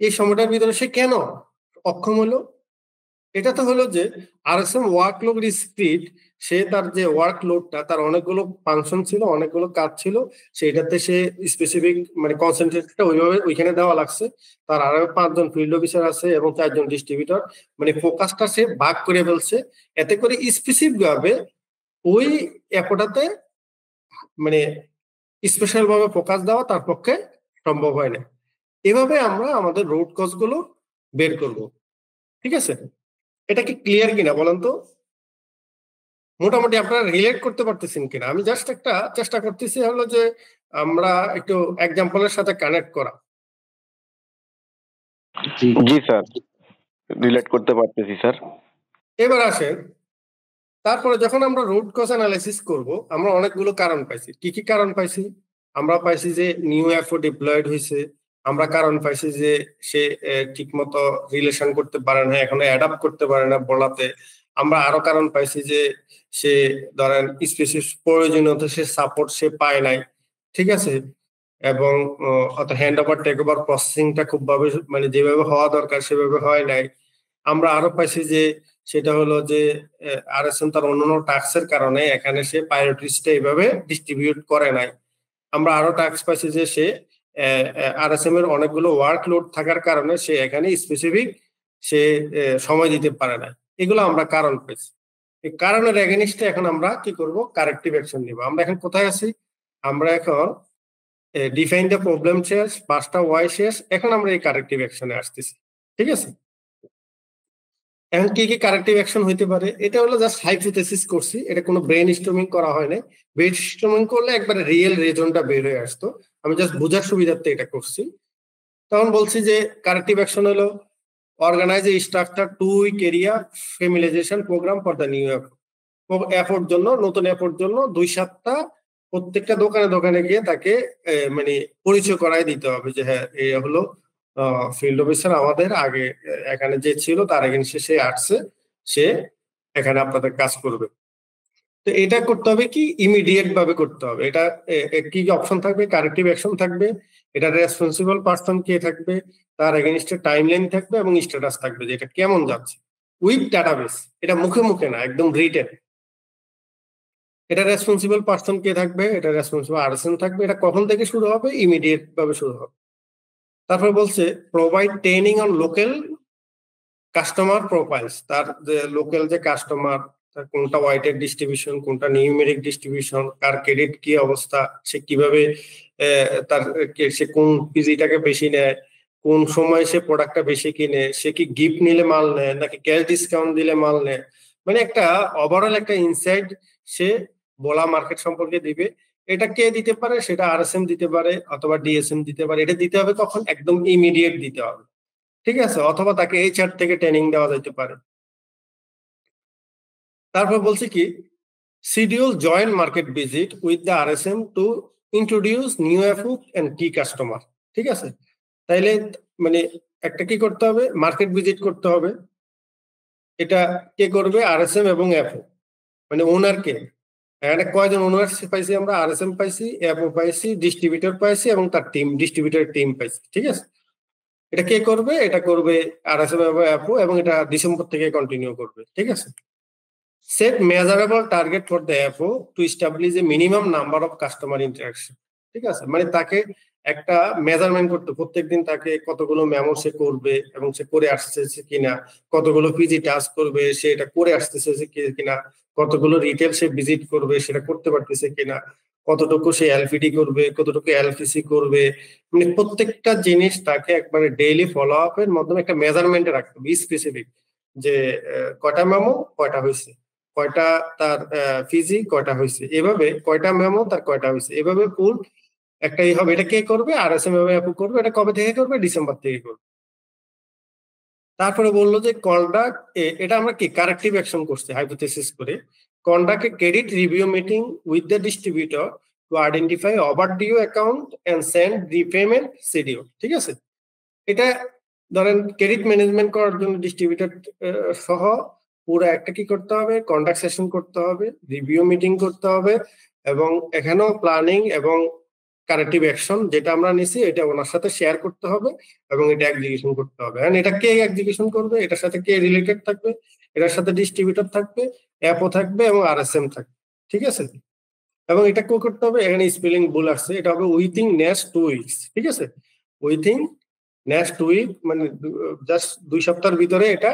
এই সময়টার ভিতরে সে কেন অক্ষম হলো? এটা তো হলো যে RSM ওয়ার্কলোড স্পিড, সে তার যে ওয়ার্কলোডটা, তার অনেকগুলো ফাংশন ছিল, অনেকগুলো কাজ ছিল, সেটাতে সে স্পেসিফিক মানে কনসেন্ট্রেটটা ওইভাবে ওইখানে দেওয়া লাগছে। তার আরো 5 জন ফিল্ড অফিসার আছে এবং 4 জন ডিস্ট্রিবিউটর, মানে ফোকাসটা সে ভাগ করে ফেলছে। এতে করে স্পেসিফিক ভাবে ওই অ্যাপটাতে মানে স্পেশাল ভাবে ফোকাস দেওয়া তার পক্ষে সম্ভব হয় না। এভাবে আমরা আমাদের রুট কজ গুলো বের করব। ঠিক আছে, এটা কি ক্লিয়ার কিনা বলেন তো? মোটামুটি আপনারা রিলেট করতে পারতেছেন কিনা? আমি জাস্ট একটা চেষ্টা করতেছি হলো যে আমরা একটু এক্সাম্পলের সাথে কানেক্ট করা। জি স্যার, রিলেট করতে পারতেছি স্যার। এবার আসেন, তারপরে যখন আমরা রুট কজ অ্যানালাইসিস করব, আমরা অনেকগুলো কারণ পাইছি। কি কি কারণ পাইছি? আমরা পাইছি যে নিউ এফও ডিপ্লয়েড হয়েছে, আমরা কারণ পাইছি যে সে ঠিক মতো রিলেশন করতে পারে না, এখনো অ্যাডাপ্ট করতে পারে না বলাতে। আমরা আরো কারণ পাইছি যে সে ধরেন স্পেসিফিক প্রয়োজনীয়তা সে সাপোর্ট সে পায় নাই। ঠিক আছে, এবং অত হ্যান্ড ওভার টেক ওভার প্রসেসিংটা খুব ভাবে মানে যেভাবে হওয়া দরকার সেভাবে হয় নাই। আমরা আরো পাইছি যে সেটা হলো যে RSM তার অন্যান্য টাস্কের কারণে এখানে সে প্রায়োরিটিসটা এইভাবে ডিস্ট্রিবিউট করে নাই। আমরা আরো টাস্ক পাইছি যে সে RSM এর অনেকগুলো ওয়ার্কলোড থাকার কারণে সে এখানে স্পেসিফিক সে সময় দিতে পারে না। এগুলো আমরা কারণ পেয়েছি। এই কারণের এগেনিস্টে এখন আমরা কি করব? কারেক্টিভ অ্যাকশন নিব। আমরা এখন কোথায় আছি? আমরা এখন ডিফাইন দ্য প্রবলেম শেষ, 5টা ওয়াই শেষ, এখন আমরা এই কারেক্টিভ অ্যাকশনে আসতেছি। ঠিক আছে, এখন কি কি কারেক্টিভ অ্যাকশন হইতে পারে? এটা হলো জাস্ট হাইপোথেসিস করছি, এটা কোনো ব্রেন স্টর্মিং করা হয় নাই। ব্রেন স্টর্মিং করলে একবারে রিয়েল রিজনটা বের হয়ে আসতো, আমি জাস্ট বোঝার সুবিধার্থে এটা করছি। তখন বলছি যে কারেক্টিভ অ্যাকশন হলো organise a structure to weak area familiarisation program for the new অ্যাপোর জন্য, নতুন অ্যাপোর জন্য 2 সপ্তাহ প্রত্যেকটা দোকানে দোকানে গিয়ে তাকে মানে পরিচয় করাই দিতে হবে যে হ্যাঁ এই হলো ফিল্ড অফিসার আমাদের আগে এখানে যে ছিল, তার এগেইনস্টে সে আসছে, সে এখানে আপনাদের কাজ করবে। তো এটা করতে হবে কি ইমিডিয়েট ভাবে করতে হবে। এটা কি কি অপশন থাকবে? কারেক্টিভ অ্যাকশন থাকবে, এটা রেসপন্সিবল পারসন কে থাকবে, তার এগেইনস্টে টাইমলাইন থাকবে এবং স্ট্যাটাস থাকবে যে এটা কেমন যাচ্ছে উইথ ডাটাবেস। এটা মুখে মুখে না, একদম রিটেন। এটা রেসপন্সিবল পারসন কে থাকবে, এটা রেসপন্সিবল RSM থাকবে। এটা কখন থেকে শুরু হবে? ইমিডিয়েট ভাবে শুরু হবে। তারপর বলছে provide training on local customer profiles, তার যে লোকাল যে কাস্টমার, কোনটা ওয়াইটেড ডিস্ট্রিবিউশন, কোনটা নিউমেরিক ডিস্ট্রিবিউশন, কার ক্রেডিট কি অবস্থা, সে কিভাবে তার সে কোন পিজিটাকে বেশি নেয়, কোন সময় সে প্রোডাক্টটা বেশি কিনে, সে কি গিফট নিলে মাল নেয় নাকি ক্যাশ ডিসকাউন্ট দিলে মাল নেয়, মানে একটা ওভারঅল একটা ইনসাইট সে বলা মার্কেট সম্পর্কে দিবে। এটা কে দিতে পারে? সেটা RSM দিতে পারে অথবা DSM দিতে পারে। এটা দিতে হবে কখন? একদম ইমিডিয়েট দিতে হবে। ঠিক আছে, অথবা তাকে HR থেকে ট্রেনিং দেওয়া যেতে পারে। তারপর বলছি কি schedule joint market visit with the RSM to introduce new app and কি কাস্টমার। ঠিক আছে, তাইলে মানে একটা কি করতে হবে? মার্কেট ভিজিট করতে হবে। এটা কে করবে? RSM এবং অ্যাপো, মানে ওনার কে। এখানে কয়জন ওনার পাইছি আমরা? RSM পাইছি, অ্যাপো পাইছি, ডিস্ট্রিবিউটর পাইছি এবং তার টিম, ডিস্ট্রিবিউটরের টিম পাইছি। ঠিক আছে, এটা কে করবে? এটা করবে RSM এবং অ্যাপো, এবং এটা ডিসেম্বর থেকে কন্টিনিউ করবে। ঠিক আছে, set measurable target for the apo to establish a minimum number of customer interaction. ঠিক আছে, মানে তাকে একটা মেজারমেন্ট করতে, প্রত্যেকদিন তাকে কতগুলো মেমো সে করবে এবং সে করে আসতেছে কিনা, কতগুলো পিজি টাস্ক করবে সে এটা করে আসতেছে কিনা, কতগুলো রিটেল সে ভিজিট করবে সেটা করতে পারতেছে কিনা, কতটুকু সে LPD করবে, কতটুকু LPC করবে, মানে প্রত্যেকটা জিনিস তাকে একবারে ডেইলি ফলো আপের মাধ্যমে একটা মেজারমেন্টে রাখতে হবে স্পেসিফিক, যে কয়টা মেমো কয়টা হয়েছে, কয়টা তার ফিজি কয়টা হয়েছে, এভাবে কয়টা মেমো তার কয়টা হয়েছে, এভাবে ফুল একটাই হবে। এটা কে করবে? RSM এভাবে অ্যাপ্রুভ করবে। এটা কবে থেকে করবে? ডিসেম্বর থেকে করবে। তারপরে বললো যে কন্ডাক্ট, এটা আমরা কি কারেক্টিভ অ্যাকশন করছি হাইপোথেসিস করে, conduct a credit review meeting with the distributor to identify overdue account and send repayment schedule. ঠিক আছে, এটা ধরেন ক্রেডিট ম্যানেজমেন্ট করার জন্য ডিস্ট্রিবিউটর সহ পুরো একটা কি করতে হবে, কন্ডাক্ট সেশন করতে হবে, রিভিউ মিটিং করতে হবে, এবং এখানেও প্ল্যানিং এবং কারেক্টিভ অ্যাকশন যেটা আমরা নিছি এটা ওনার সাথে শেয়ার করতে হবে এবং এটা এক্সিকিউশন করতে হবে। এন্ড এটা কে এক্সিকিউশন করবে, এটার সাথে কে রিলেটেড থাকবে, এটার সাথে ডিস্ট্রিবিউটর থাকবে, অ্যাপও থাকবে এবং আরএসএম থাকবে। ঠিক আছে, এবং এটা কো করতে হবে, এখানে স্পেলিং ভুল আসছে, এটা হবে উইথিন নেক্সট 2 উইকস। ঠিক আছে, উইথিন নেক্সট উইক মানে জাস্ট 2 সপ্তাহের ভিতরে এটা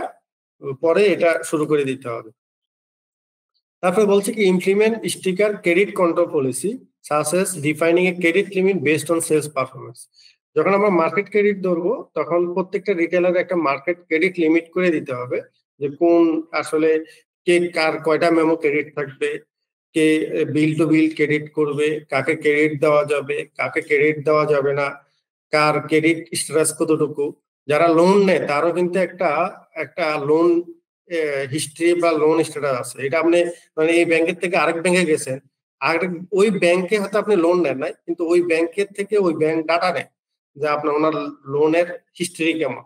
পরে এটা শুরু করে দিতে হবে। তারপরে বলছে কি implement sticker credit control policy such as defining a credit limit based on sales performance. যখন আমরা মার্কেট ক্রেডিট ধরবো তখন প্রত্যেকটা রিটেলার একটা মার্কেট ক্রেডিট লিমিট করে দিতে হবে, যে কোন আসলে কে কার কয়টা মেমো ক্রেডিট থাকবে, কে বিল টু বিল ক্রেডিট করবে, কাকে ক্রেডিট দেওয়া যাবে, কাকে ক্রেডিট দেওয়া যাবে না, কার ক্রেডিট স্ট্যাটাস কতটুকু। যারা লোন নেয় তারও কিন্তু একটা একটা লোন হিস্ট্রি বা লোন স্ট্যাটাস আছে। এটা আপনি মানে এই ব্যাংকের থেকে আরেক ব্যাংকে গেছেন, আর ওই ব্যাংকে হয়তো আপনি লোন নেন নাই, কিন্তু ওই ব্যাংকের থেকে ওই ব্যাংক ডাটা নেয় যে আপনার ওনার লোনের হিস্ট্রি কেমন।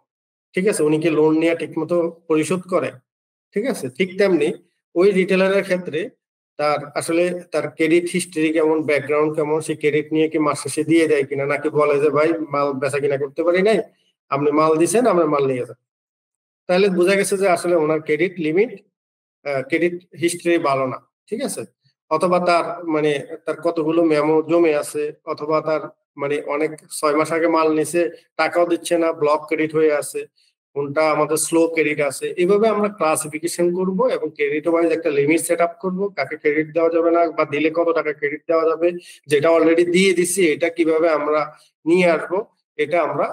ঠিক আছে, উনি কি লোন নিয়ে ঠিক মতো পরিশোধ করে। ঠিক আছে, ঠিক তেমনি ওই রিটেলারের ক্ষেত্রে তার আসলে তার ক্রেডিট হিস্ট্রি কেমন, ব্যাকগ্রাউন্ড কেমন, সে ক্রেডিট নিয়ে কি মাস শেষে দিয়ে দেয় কিনা, নাকি বলে যে ভাই মাল বেচা কিনা করতে পারি নাই, আপনি মাল দিছেন আমরা মাল নিয়ে যান। তাহলে বোঝা গেছে যে আসলে ওনার ক্রেডিট লিমিট, ক্রেডিট হিস্ট্রি ভালো না। ঠিক আছে, অথবা তার মানে তার কতগুলো মেমো জমে আছে, অথবা তার মানে অনেক 6 মাস আগে মাল নিছে, টাকাও দিচ্ছে না, ব্লক ক্রেডিট হয়ে আছে, কোনটা আমাদের স্লো ক্রেডিট আছে। এইভাবে আমরা ক্লাসিফিকেশন করব এবং ক্রেডিট ওয়াইজ একটা লিমিট সেট আপ করবো, কাকে ক্রেডিট দেওয়া যাবে না বা দিলে কত টাকা ক্রেডিট দেওয়া যাবে, যেটা অলরেডি দিয়ে দিছি এটা কিভাবে আমরা নিয়ে আসবো, এটা আমরা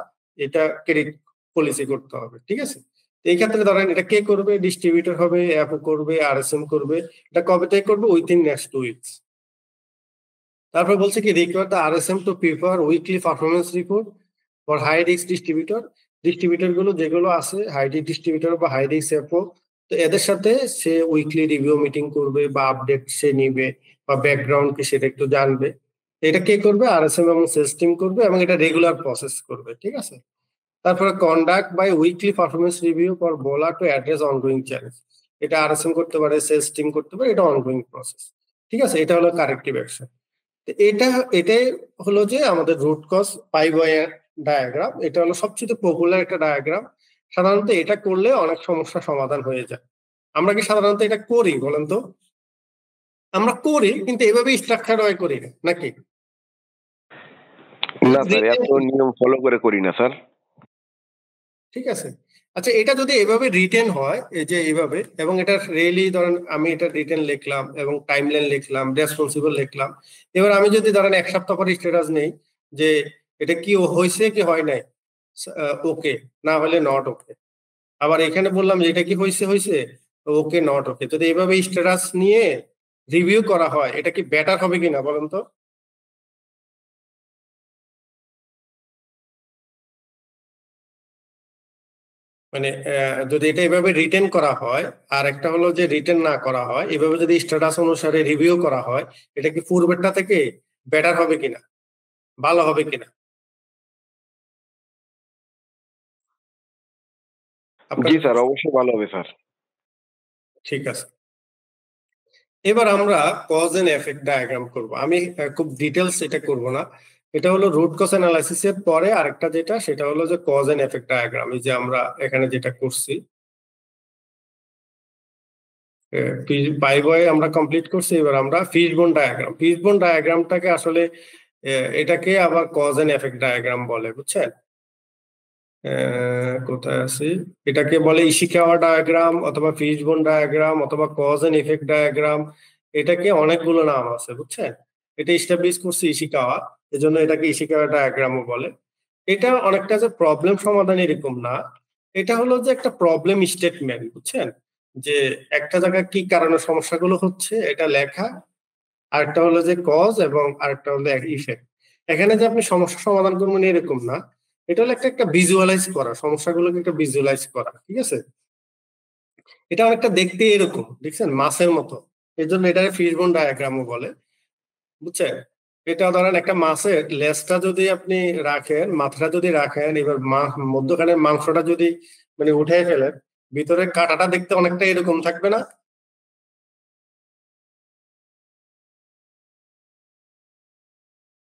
এটা ক্রেডিট পলিসি করতে হবে। ঠিক আছে, এই ক্ষেত্রে ধরেন এটা কে করবে, ডিস্ট্রিবিউটর হবে, অ্যাপ করবে, আরএসএম করবে। এটা কবে থেকে করবে, উইথিন নেক্সট 2 উইকস। তারপর বলছে কি require the RSM to prepare weekly performance report for high risk distributor. Distributor গুলো যেগুলো আছে হাই রিস্ক ডিস্ট্রিবিউটর বা হাই রিস্ক অ্যাপও, তো এদের সাথে সে উইকলি রিভিউ মিটিং করবে বা আপডেট সে নিবে বা ব্যাকগ্রাউন্ড কি সেটা একটু জানবে। এটা কে করবে, আরএসএম এবং সেলস টিম করবে এবং এটা রেগুলার প্রসেস করবে। ঠিক আছে, তারপরে conduct bi weekly performance review for Bhola to address ongoing challenge. এটা আরএসএম করতে পারে, সেলস টিম করতে পারে, এটা অনগোয়িং প্রসেস। ঠিক আছে, এটা হলো কারেক্টিভ অ্যাকশন। এটাই হলো যে আমাদের রুট কজ 5 ওয়ে ডায়াগ্রাম। এটা হলো সবচেয়ে পপুলার একটা ডায়াগ্রাম। সাধারণত এটা করলে অনেক সমস্যা সমাধান হয়ে যায়। আমরা কি সাধারণত এটা করি বলেন তো? আমরা করি কিন্তু এভাবে স্ট্রাকচার ওয়াই করি না, নাকি? না স্যার, এত নিয়ম ফলো করে করি না স্যার। ঠিক আছে, আচ্ছা এটা যদি এভাবে রিটেন হয়, এই যে এইভাবে, এবং এটা রিয়েলি ধরেন আমি এটা রিটেন লিখলাম এবং টাইমলাইন লিখলাম, রেসপন্সিবল লিখলাম, এবার আমি যদি ধরেন 1 সপ্তাহ পরে স্ট্যাটাস নেই যে এটা কি হয়েছে কি হয় নাই, ওকে না হলে নট ওকে, আবার এখানে বললাম যে এটা কি হয়েছে হয়েছে, ওকে নট ওকে, যদি এভাবে স্ট্যাটাস নিয়ে রিভিউ করা হয় এটা কি বেটার হবে কিনা বলেন তো? মানে যদি এটা এভাবে রিটেন করা হয়, আর একটা হলো যে রিটেন না করা হয়, এভাবে যদি স্ট্যাটাস অনুসারে রিভিউ করা হয়, এটা কি পূর্বেরটা থেকে বেটার হবে কিনা, ভালো হবে কিনা? জি স্যার, অবশ্যই ভালো হবে স্যার। ঠিক আছে, এবার আমরা কজ এন্ড এফেক্ট ডায়াগ্রাম করব। আমি খুব ডিটেলস এটা করব না, এটা হলো রুট কজ অ্যানালাইসিস এর পরে আরেকটা যেটা, সেটা হলো যে কজ এন্ড এফেক্ট ডায়াগ্রাম। এই যে আমরা এখানে যেটা করছি, পাইবয় আমরা কমপ্লিট করছি। এবার আমরা ফিশবোন ডায়াগ্রাম, ফিশবোন ডায়াগ্রামটাকে আসলে এটাকে আবার কজ এন্ড এফেক্ট ডায়াগ্রাম বলে, বুঝছেন? কোথায় আছি, এটাকে বলে ইশিকাওয়া ডায়াগ্রাম অথবা ফিশবোন ডায়াগ্রাম অথবা কজ এন্ড এফেক্ট ডায়াগ্রাম। এটাকে অনেকগুলো নাম আছে, বুঝছেন? এটা এস্টাবলিশ করছে ইশিকাওয়া, এজন্য এটাকে ইশিকাওয়া ডায়াগ্রামও বলে। এটা অনেকটা যে প্রবলেম সমাধান এরকম না, এটা হলো যে একটা প্রবলেম স্টেটমেন্ট, বুঝছেন? যে একটা জায়গায় কি কারণে সমস্যাগুলো হচ্ছে এটা লেখা, আরেকটা হলো যে কজ এবং আরেকটা হলো ইফেক্ট। এখানে যে আপনি সমস্যা সমাধান করবেন এরকম না, এটা হলো একটা ভিজুয়ালাইজ করা, সমস্যাগুলোকে একটা ভিজুয়ালাইজ করা, ঠিক আছে? এটা অনেকটা দেখতে এরকম, দেখছেন, মাছের মতো। এই জন্য এটা ফিশবোন ডায়াগ্রামও বলে, বুঝছেন? এটা ধরেন একটা মাছের লেজটা যদি আপনি রাখেন, মাথাটা যদি রাখেন, এবার মধ্যখানের মাংসটা যদি মানে উঠে ফেলেন, ভিতরে কাঁটাটা দেখতে অনেকটা এরকম থাকবে না?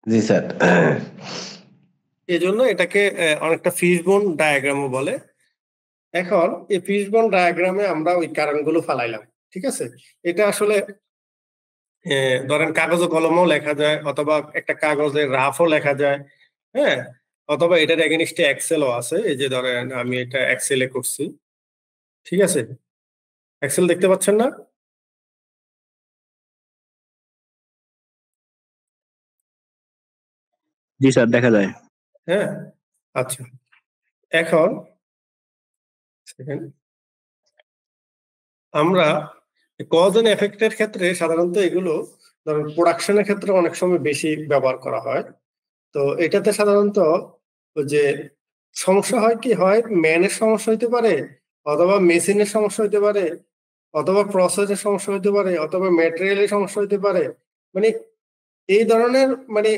জি স্যার। এই জন্য এটাকে অনেকটা ফিশবোন ডায়াগ্রামও বলে। এখন এই ফিশবোন ডায়াগ্রামে আমরা ওই কারণগুলো ফালাইলাম, ঠিক আছে? এটা আসলে ধরেন কাগজে কলমও লেখা যায়, অথবা একটা কাগজের রাফও লেখা যায়, হ্যাঁ, অথবা এটার এগেনিস্টে এক্সেলও আছে। এই যে ধরেন আমি এটা এক্সেলে করছি, ঠিক আছে? এক্সেল দেখতে পাচ্ছেন না? জি স্যার, দেখা যায়। হ্যাঁ, আচ্ছা। এখন আমরা কজ এন্ড এফেক্টের ক্ষেত্রে সাধারণত এগুলো ধরেন প্রোডাকশনের ক্ষেত্রে অনেক সময় বেশি ব্যবহার করা হয়। তো এটাতে সাধারণত ওই যে সমস্যা হয়, কি হয়, ম্যানের সমস্যা হইতে পারে, অথবা মেশিনের সমস্যা হইতে পারে, অথবা প্রসেসের সমস্যা হইতে পারে, অথবা ম্যাটেরিয়ালের সমস্যা হইতে পারে। মানে এই ধরনের মানে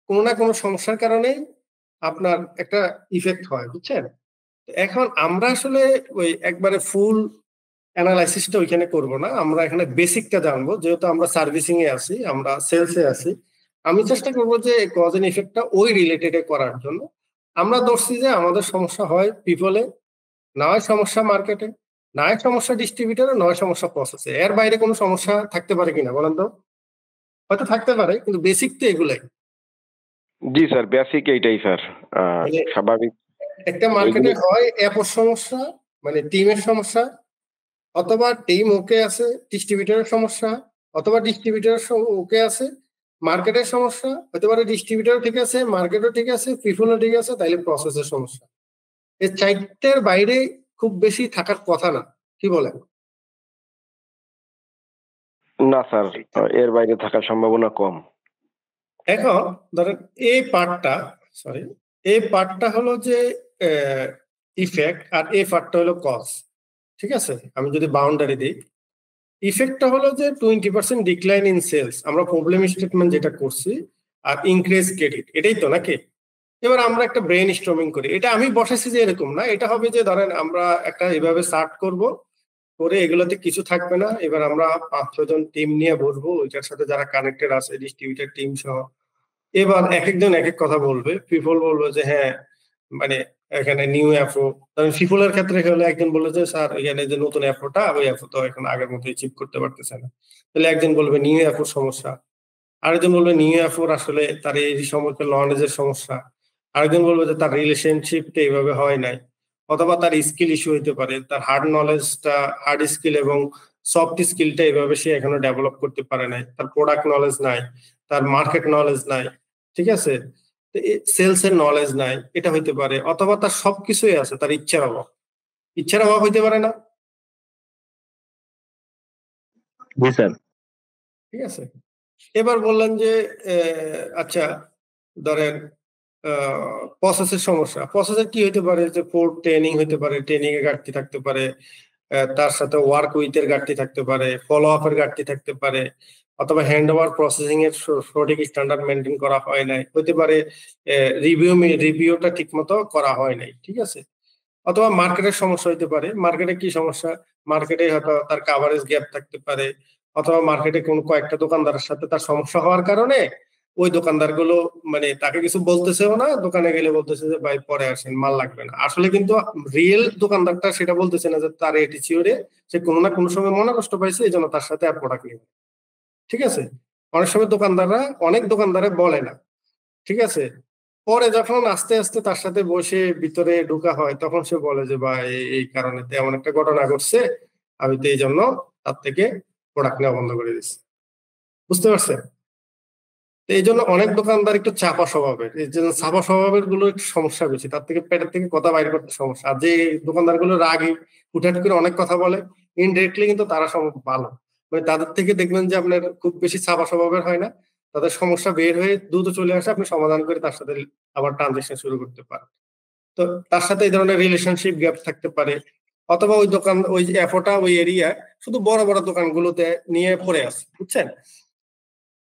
কোনো না কোনো সমস্যার কারণে আপনার একটা ইফেক্ট হয়, বুঝছেন? এখন আমরা আসলে ওই একবারে ফুল অ্যানালাইসিসটা ওইখানে করব না, আমরা এখানে বেসিকটা জানবো, যেহেতু আমরা সার্ভিসিং এ আছি, আমরা সেলসে আছি। আমি চেষ্টা করব যে কজ এন্ড ইফেক্টটা ওই রিলেটেড করার জন্য। আমরা ধরছি যে আমাদের সমস্যা হয় পিপলে, না হয় সমস্যা মার্কেটে, না হয় সমস্যা ডিস্ট্রিবিউটারে, নয় সমস্যা প্রসেসে। এর বাইরে কোনো সমস্যা থাকতে পারে কিনা বলেন তো? হয়তো থাকতে পারে, কিন্তু বেসিক তো এগুলাই। জি স্যার, বেসিক এইটাই স্যার, মানে স্বাভাবিক। একটা মার্কেটে হয় অ্যাপোর সমস্যা, মানে টিমের সমস্যা, অথবা টিম ওকে আছে ডিস্ট্রিবিউটরের সমস্যা, অথবা ডিস্ট্রিবিউটর ওকে আছে মার্কেটের সমস্যা, হতে পারে ডিস্ট্রিবিউটর ঠিক আছে, মার্কেটও ঠিক আছে, পিপলও ঠিক আছে, তাইলে প্রসেসের সমস্যা। এই চারটের বাইরে খুব বেশি থাকার কথা না, কি বলেন? না স্যার, এর বাইরে থাকার সম্ভাবনা কম। এখন ধরেন এই পার্টটা হলো যে ইফেক্ট, আর এই পার্টটা হলো কজ, ঠিক আছে? আমি যদি বাউন্ডারি দিই, ইফেক্টটা হলো যে 20% ডিক্লাইন ইন সেলস, আমরা প্রবলেম স্টেটমেন্ট যেটা করছি, আর ইনক্রিজ ক্রেডিট, এটাই তো নাকি? এবার আমরা একটা ব্রেন স্টর্মিং করি, এটা আমি বসাইছি যে এরকম না, এটা হবে যে ধরেন আমরা একটা এভাবে স্টার্ট করব, করে এগুলোতে কিছু থাকবে না, এবার আমরা 5-6 জন টিম নিয়ে বসবো, ওইটার সাথে যারা কানেক্টেড আছে ডিস্ট্রিবিউটর টিম সহ। এবার এক একজন এক এক কথা বলবে, পিপল বলবে যে হ্যাঁ মানে এখানে নিউ অ্যাপো, পিপলের ক্ষেত্রে হলে একজন বললো যে স্যার এখানে যে নতুন অ্যাপোটা, ওই অ্যাপো তো এখন আগের মতো অ্যাচিভ করতে পারতেছে না। তাহলে একজন বলবে নিউ অ্যাপোর সমস্যা, আরেকজন বলবে নিউ অ্যাপোর আসলে তার এই সমস্ত নলেজের সমস্যা, আরেকজন বলবে যে তার রিলেশনশিপটা এইভাবে হয় নাই, অথবা তার স্কিল ইস্যু হইতে পারে, তার হার্ড স্কিল এবং সফট স্কিলটা এইভাবে সে এখনো ডেভেলপ করতে পারে নাই, তার প্রোডাক্ট নলেজ নাই, তার মার্কেট নলেজ নাই, ঠিক আছে, সেলস এর নলেজ নাই, এটা হইতে পারে, অথবা তার সবকিছুই আছে, তার ইচ্ছার অভাব হইতে পারে না? জি স্যার। ঠিক আছে। এবার বললেন যে আচ্ছা ধরেন প্রসেসের সমস্যা, প্রসেসের কি হইতে পারে, যে পোর ট্রেনিং হইতে পারে, ট্রেনিং এর ঘাটতি থাকতে পারে, তার সাথে ওয়ার্ক উইথের ঘাটতি থাকতে পারে, ফলো আপের ঘাটতি থাকতে পারে, অথবা হ্যান্ড ওভার প্রসেসিং এর সঠিক স্ট্যান্ডার্ড মেনটেন করা হয় নাই, হইতে পারে রিভিউটা ঠিক মতো করা হয় নাই, ঠিক আছে, অথবা মার্কেটের সমস্যা হইতে পারে। মার্কেটে কি সমস্যা, মার্কেটে হয়তো তার কাভারেজ গ্যাপ থাকতে পারে, অথবা মার্কেটে কোন কয়েকটা দোকানদারের সাথে তার সমস্যা হওয়ার কারণে ওই দোকানদার গুলো মানে তাকে কিছু বলতেছেও না, দোকানে গেলে বলতেছে যে ভাই পরে আসেন, মাল লাগবে না। আসলে কিন্তু রিয়েল দোকানদারটা সেটা বলতেছে না, যে তার এটিচিউডে সে কোনো না কোনো সময় মনে কষ্ট পাইছে, এই জন্য তার সাথে আর প্রোডাক্ট নেবে, ঠিক আছে? অনেক সময় অনেক দোকানদারে বলে না, ঠিক আছে, পরে যখন আস্তে আস্তে তার সাথে বসে ভিতরে ঢোকা হয়, তখন সে বলে যে ভাই এই কারণে এমন একটা ঘটনা ঘটছে, আমি তো এই জন্য তার থেকে প্রোডাক্ট নেওয়া বন্ধ করে দিচ্ছি, বুঝতে পারছেন? তো এই জন্য অনেক দোকানদার একটু চাপা স্বভাবের, এই জন্য চাপা স্বভাবের গুলো একটু সমস্যা বেশি, তার থেকে পেটের থেকে কথা বাইর করতে সমস্যা। আর যে দোকানদার গুলো রাগী, হুটহাট করে অনেক কথা বলে, ইনডিরেক্টলি কিন্তু তারা ভালো, মানে তাদের থেকে দেখবেন যে আপনার খুব বেশি চাপা স্বভাবের হয় না, তাদের সমস্যা বের হয়ে দ্রুত চলে আসে, আপনি সমাধান করে তার সাথে আবার ট্রানজেকশন শুরু করতে পারেন। তো তার সাথে এই ধরনের রিলেশনশিপ গ্যাপ থাকতে পারে, অথবা ওই দোকান ওই এফোটা ওই এরিয়া শুধু বড় বড় দোকানগুলোতে নিয়ে পড়ে আছে, বুঝছেন?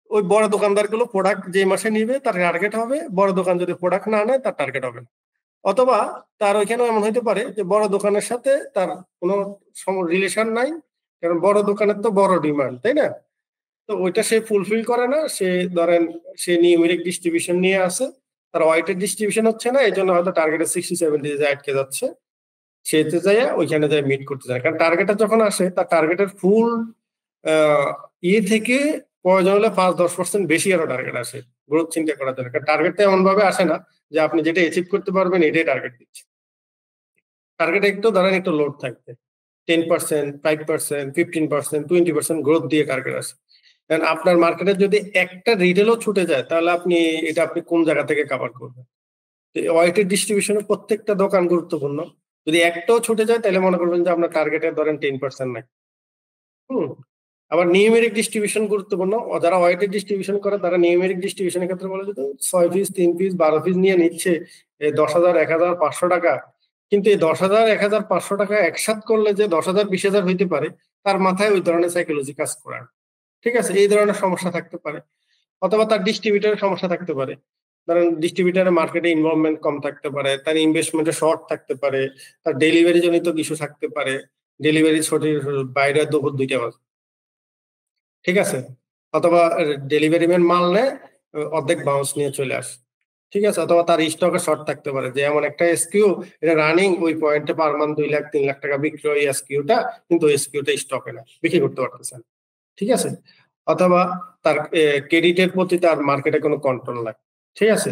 ওই বড় দোকানদারগুলো প্রোডাক্ট যে মাসে নিবে তার টার্গেট হবে, বড় দোকান যদি প্রোডাক্ট না নেয় তার টার্গেট হবে না। অথবা তার ওইখানেও এমন হইতে পারে যে বড় দোকানের সাথে তার কোনো রিলেশন নাই, কারণ বড় দোকানের তো বড় ডিমান্ড, তাই না? তো ওইটা সে ফুলফিল করে না, সে ধরেন সে নিউমেরিক ডিস্ট্রিবিউশন নিয়ে আসে, তার ওয়াইটের ডিস্ট্রিবিউশন হচ্ছে না, এই জন্য হয়তো টার্গেটে 60-70 আটকে যাচ্ছে, সেতে যায় ওইখানে যায় মিট করতে যায়। কারণ টার্গেটে যখন আসে তার টার্গেটের ফুল ইয়ে থেকে প্রয়োজন হলে 5-10% বেশি আরো টার্গেট আসে গ্রোথ চিন্তা করার জন্য। কারণ টার্গেটটা এমন ভাবে আসে না যে আপনি যেটা অ্যাচিভ করতে পারবেন এটাই টার্গেট দিচ্ছে। টার্গেট একটু ধরেন একটু লোড থাকবে, 10%, 5%, 15%, 20% গ্রোথ দিয়ে টার্গেট আসে। কারণ আপনার মার্কেটে যদি একটা রিটেলও ছুটে যায় তাহলে আপনি কোন জায়গা থেকে কভার করবেন? ওয়াইটের ডিস্ট্রিবিউশনে প্রত্যেকটা দোকান গুরুত্বপূর্ণ, যদি একটাও ছুটে যায় তাহলে মনে করবেন যে আপনার টার্গেটের ধরেন 10% নাই। আবার নিউমেরিক ডিস্ট্রিবিউশন গুরুত্বপূর্ণ, যারা ওয়াইটের ডিস্ট্রিবিউশন করে তারা নিউমেরিক ডিস্ট্রিবিউশনের ক্ষেত্রে বলে যদি 6 পিস, 3 পিস, 12 পিস নিয়ে নিচ্ছে 10,000, 1,000, 500 টাকা, কিন্তু এই 10,000, 1,000, 500 টাকা একসাথ করলে যে 10,000, 20,000 হইতে পারে, তার মাথায় ওই ধরনের সাইকোলজি কাজ করে। ঠিক আছে, এই ধরনের সমস্যা থাকতে পারে। অথবা তার ডিস্ট্রিবিউটারের সমস্যা থাকতে পারে, ধরেন ডিস্ট্রিবিউটারের মার্কেটে ইনভলভমেন্ট কম থাকতে পারে, তার ইনভেস্টমেন্টে শর্ট থাকতে পারে, তার ডেলিভারি জনিত কিছু থাকতে পারে, ডেলিভারি বাইরে দুপুর 2টা বাজে, ঠিক আছে, অথবা ডেলিভারি ম্যান মাল নেয় অর্ধেক বাউন্স নিয়ে চলে আসে, ঠিক আছে, অথবা তার স্টকে শর্ট থাকতে পারে যে এমন একটা এসকিউ এটা রানিং ওই পয়েন্টে পার মান্থ 2 লাখ 3 লাখ টাকা বিক্রি হয় এসকিউটা, কিন্তু এসকিউটা স্টকে না, বিক্রি করতে পারতেছেন, ঠিক আছে। অথবা তার ক্রেডিটের প্রতি তার মার্কেটে কোনো কন্ট্রোল নাই, ঠিক আছে,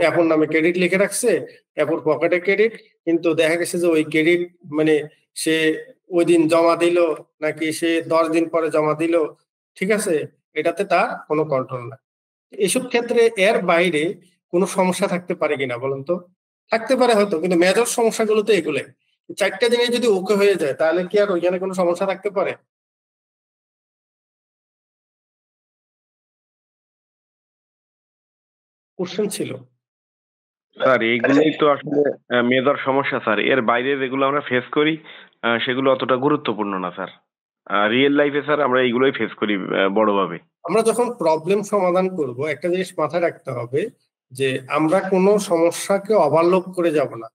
অ্যাপোর নামে ক্রেডিট লিখে রাখছে, অ্যাপোর পকেটে ক্রেডিট, কিন্তু দেখা গেছে যে ওই ক্রেডিট মানে সে ওই দিন জমা দিল নাকি সে 10 দিন পরে জমা দিল, ঠিক আছে, এটাতে তার কোনো কন্ট্রোল নাই। এসব ক্ষেত্রে এর বাইরে কোনো সমস্যা থাকতে পারে কিনা বলুন তো? থাকতে পারে হয়তো, কিন্তু মেজর সমস্যাগুলো তো এগুলো। 4টা দিনে যদি ওকে হয়ে যায় তাহলে কি আর ওইখানে কোনো সমস্যা থাকতে পারে? কোশ্চেন ছিল স্যার এইগুলোই তো আসলে মেজর সমস্যা স্যার, এর বাইরে যেগুলো আমরা ফেস করি সেগুলো অতটা গুরুত্বপূর্ণ না স্যার। রিয়েল লাইফে স্যার আমরা এইগুলোই ফেস করি বড়ভাবে। আমরা যখন প্রবলেম সমাধান করব একটা জিনিস মাথায় রাখতে হবে যে আমরা কোনো সমস্যাকে ওভারলোক করে যাব না,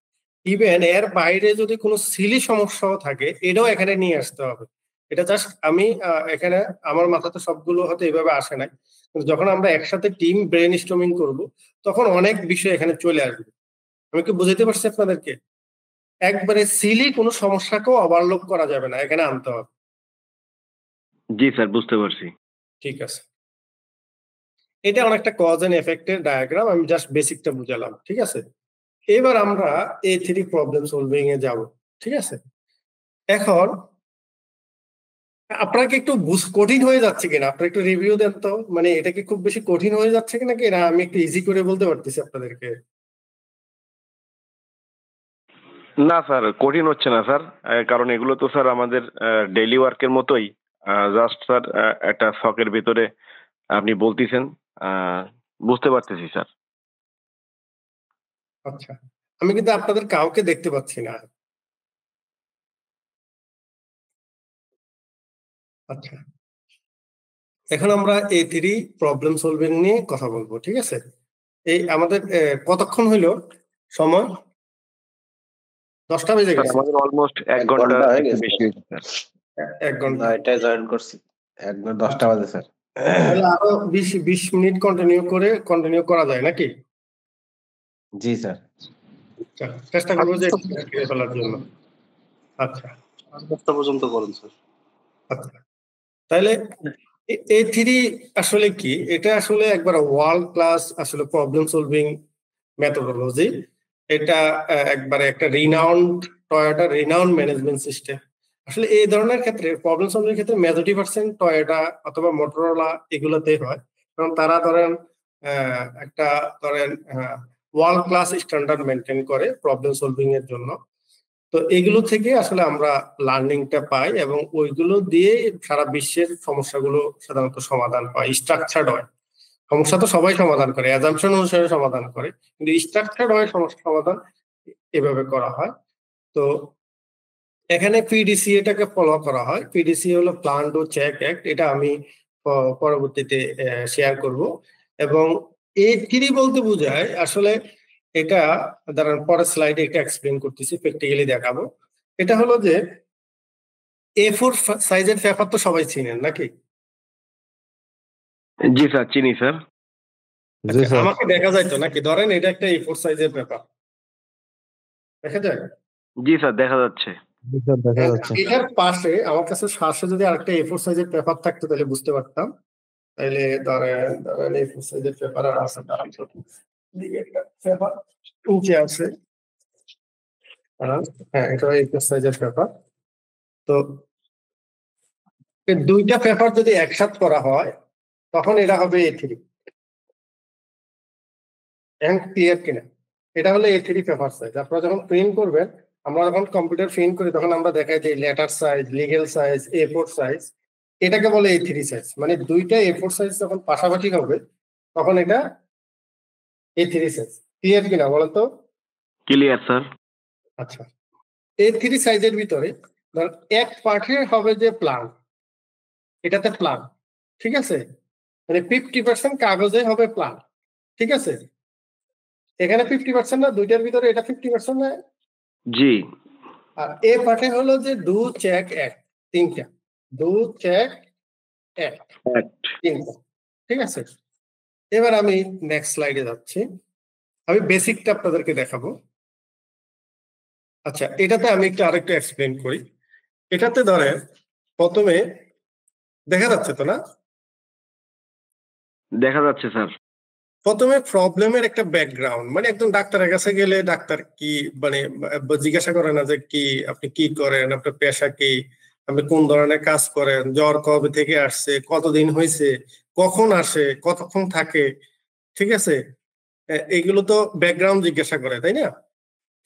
ইভেন এর বাইরে যদি কোনো সিলি সমস্যাও থাকে এটাও এখানে নিয়ে আসতে হবে। এটা জাস্ট আমি এখানে আমার মাথাতে সবগুলো হয়তো এইভাবে আসে নাই, কিন্তু যখন আমরা একসাথে টিম ব্রেন স্টর্মিং করবো তখন অনেক বিষয় এখানে চলে আসবে। আমি কি বুঝাতে পারছি আপনাদেরকে? একবারে সিলি কোনো সমস্যাকেও ওভারলোক করা যাবে না, এখানে আনতে হবে। জি স্যার, বুঝতে পারছি। ঠিক আছে, এটা অনেকটা কজ এন্ড এফেক্টের ডায়াগ্রাম, আমি জাস্ট বেসিকটা বুঝালাম, ঠিক আছে। এবার আমরা A3 প্রবলেম সলভিং এ যাব, ঠিক আছে। এখন আপনার কি একটু কঠিন হয়ে যাচ্ছে কিনা, আপনার একটু রিভিউ দেন তো, মানে এটা কি খুব বেশি কঠিন হয়ে যাচ্ছে কিনা, কি না আমি একটু ইজি করে বলতে পারতেছি আপনাদেরকে? না স্যার, কঠিন হচ্ছে না স্যার, কারণ এগুলো তো স্যার আমাদের ডেইলি ওয়ার্কের মতোই, জাস্ট স্যার একটা শখের ভিতরে আপনি বলতেছেন, বুঝতে পারতেছি স্যার। আচ্ছা, আমি কিন্তু আপনাদের কাউকে দেখতে পাচ্ছি না। আচ্ছা, এখন আমরা A3 প্রবলেম সলভিং নিয়ে কথা বলবো, ঠিক আছে। এই আমাদের কতক্ষণ হইলো সময়? 10টা বেজে গেছে। আমাদের অলমোস্ট 1 ঘন্টা বেশি হয়েছে স্যার। 1 ঘন্টা। এটাই জয়েন করছি একবার 10টা বাজে স্যার। তাহলে আরো 20 মিনিট কন্টিনিউ করা যায় নাকি? জি স্যার। আচ্ছা, চেষ্টা করবো যে ক্লিয়ার করার জন্য। আচ্ছা 10টা পর্যন্ত করুন স্যার। আচ্ছা, তাহলে A3 আসলে কি? এটা আসলে একবার ওয়ার্ল্ড ক্লাস আসলে প্রবলেম সলভিং মেথোডোলজি। এটা একবারে একটা টয়োটা রিনাউন্ড ম্যানেজমেন্ট সিস্টেম। আসলে এই ধরনের ক্ষেত্রে প্রবলেম সলভিং ক্ষেত্রে মেজরিটি পার্সেন্ট টয়োটা অথবা মোটরোলা এগুলোতে হয়, কারণ তারা একটা ওয়ার্ল্ড ক্লাস স্ট্যান্ডার্ড মেনটেন করে প্রবলেম সলভিং এর জন্য। তো এগুলো থেকে আসলে আমরা লার্নিংটা পাই এবং ওইগুলো দিয়ে সারা বিশ্বের সমস্যাগুলো সাধারণত সমাধান হয়, স্ট্রাকচার্ড হয়। সমস্যা তো সবাই সমাধান করে, অ্যাজাম্পশন অনুসারে সমাধান করে, কিন্তু স্ট্রাকচার হয় সমস্যা সমাধান এভাবে করা হয়। তো এখানে পিডিসি এটাকে ফলো করা হয়। পিডিসি হলো প্ল্যান ডু চেক অ্যাক্ট, এটা আমি পরবর্তীতে শেয়ার করব। এবং A3 বলতে বোঝায় আসলে এটা, দাঁড়ান পরের স্লাইডে এটা এক্সপ্লেন করতেছি, প্র্যাকটিক্যালি দেখাবো। এটা হলো যে A4 সাইজের পেপার তো সবাই চিনেন নাকি? জি স্যার, চিনি স্যার। আচ্ছা, আমাকে দেখা যায় তো নাকি? ধরেন এটা একটা A4 সাইজের পেপার, দেখা যায়? জি স্যার, দেখা যাচ্ছে। এটার পাশে আমার কাছে পাশে যদি আরেকটা A4 সাইজের পেপার থাকতো তাহলে বুঝতে পারতাম। তাহলে ধরেন A4 সাইজের পেপার আর আছে, পেপার নিচে আছে। হ্যাঁ, এটা A4 সাইজের পেপার। তো এই দুইটা পেপার যদি একসাথে করা হয় তখন এটা হবে A3। ক্লিয়ার কিনা? এটা হলো A3 পেপার সাইজ। আপনারা যখন প্রিন্ট করবেন, আমরা যখন কম্পিউটার প্রিন্ট করি তখন আমরা দেখাই যে letter size, legal size, A4 size, এটাকে বলে A3 সাইজ। মানে দুইটা A4 সাইজ যখন পাশাপাশি হবে তখন এটা A3 সাইজ। ক্লিয়ার কিনা বলেন তো? Clear sir. আচ্ছা, A3 সাইজের ভিতরে ধর এক পার্টে হবে যে প্ল্যান, এটাতে প্ল্যান, ঠিক আছে? মানে 50% কাগজে হবে প্ল্যান, ঠিক আছে? এখানে 50% না, দুইটার ভিতরে এটা 50% না? জি। আর এ পার্টে হলো যে ডু চেক অ্যাক্ট, তিনটা ডু চেক অ্যাক্ট, তিনটা, ঠিক আছে? এবার আমি নেক্সট স্লাইডে যাচ্ছি, আমি বেসিকটা আপনাদেরকে দেখাবো। আচ্ছা, এটাতে আমি একটু আরেকটু এক্সপ্লেন করি। এটাতে ধরেন প্রথমে দেখা যাচ্ছে তো না? দেখা যাচ্ছে স্যার। প্রথমে প্রবলেমের একটা ব্যাকগ্রাউন্ড, মানে একদম ডাক্তারের কাছে গেলে ডাক্তার কি মানে জিজ্ঞাসা করে না যে কি আপনি কি করেন, আপনার পেশা কি, আপনি কোন ধরনের কাজ করেন, জ্বর কবে থেকে আসছে, কতদিন হয়েছে, কখন আসে, কতক্ষণ থাকে, ঠিক আছে? এইগুলো তো ব্যাকগ্রাউন্ড জিজ্ঞাসা করে, তাই না?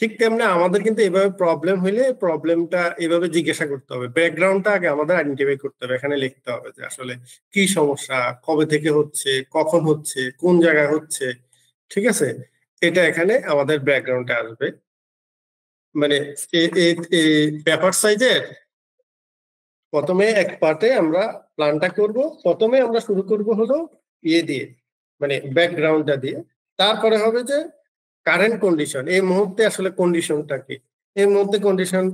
ঠিক তেমনি আমাদের কিন্তু এভাবে প্রবলেম হইলে প্রবলেমটা এভাবে জিজ্ঞাসা করতে হবে, ব্যাকগ্রাউন্ডটা আগে আমাদের আইডেন্টিফাই করতে হবে। এখানে লিখতে হবে যে আসলে কি সমস্যা, কবে থেকে হচ্ছে, কখন হচ্ছে, কোন জায়গায় হচ্ছে, ঠিক আছে? এটা এখানে আমাদের ব্যাকগ্রাউন্ডে আসবে। মানে পেপার সাইজের প্রথমে এক পার্টে আমরা প্ল্যানটা করব, প্রথমে আমরা শুরু করব হলো ইয়ে দিয়ে, মানে ব্যাকগ্রাউন্ডটা দিয়ে। তারপরে হবে যে কারেন্ট কন্ডিশন, এই মুহূর্তে আসলে কন্ডিশনটা কি, এই মুহূর্তে কন্ডিশন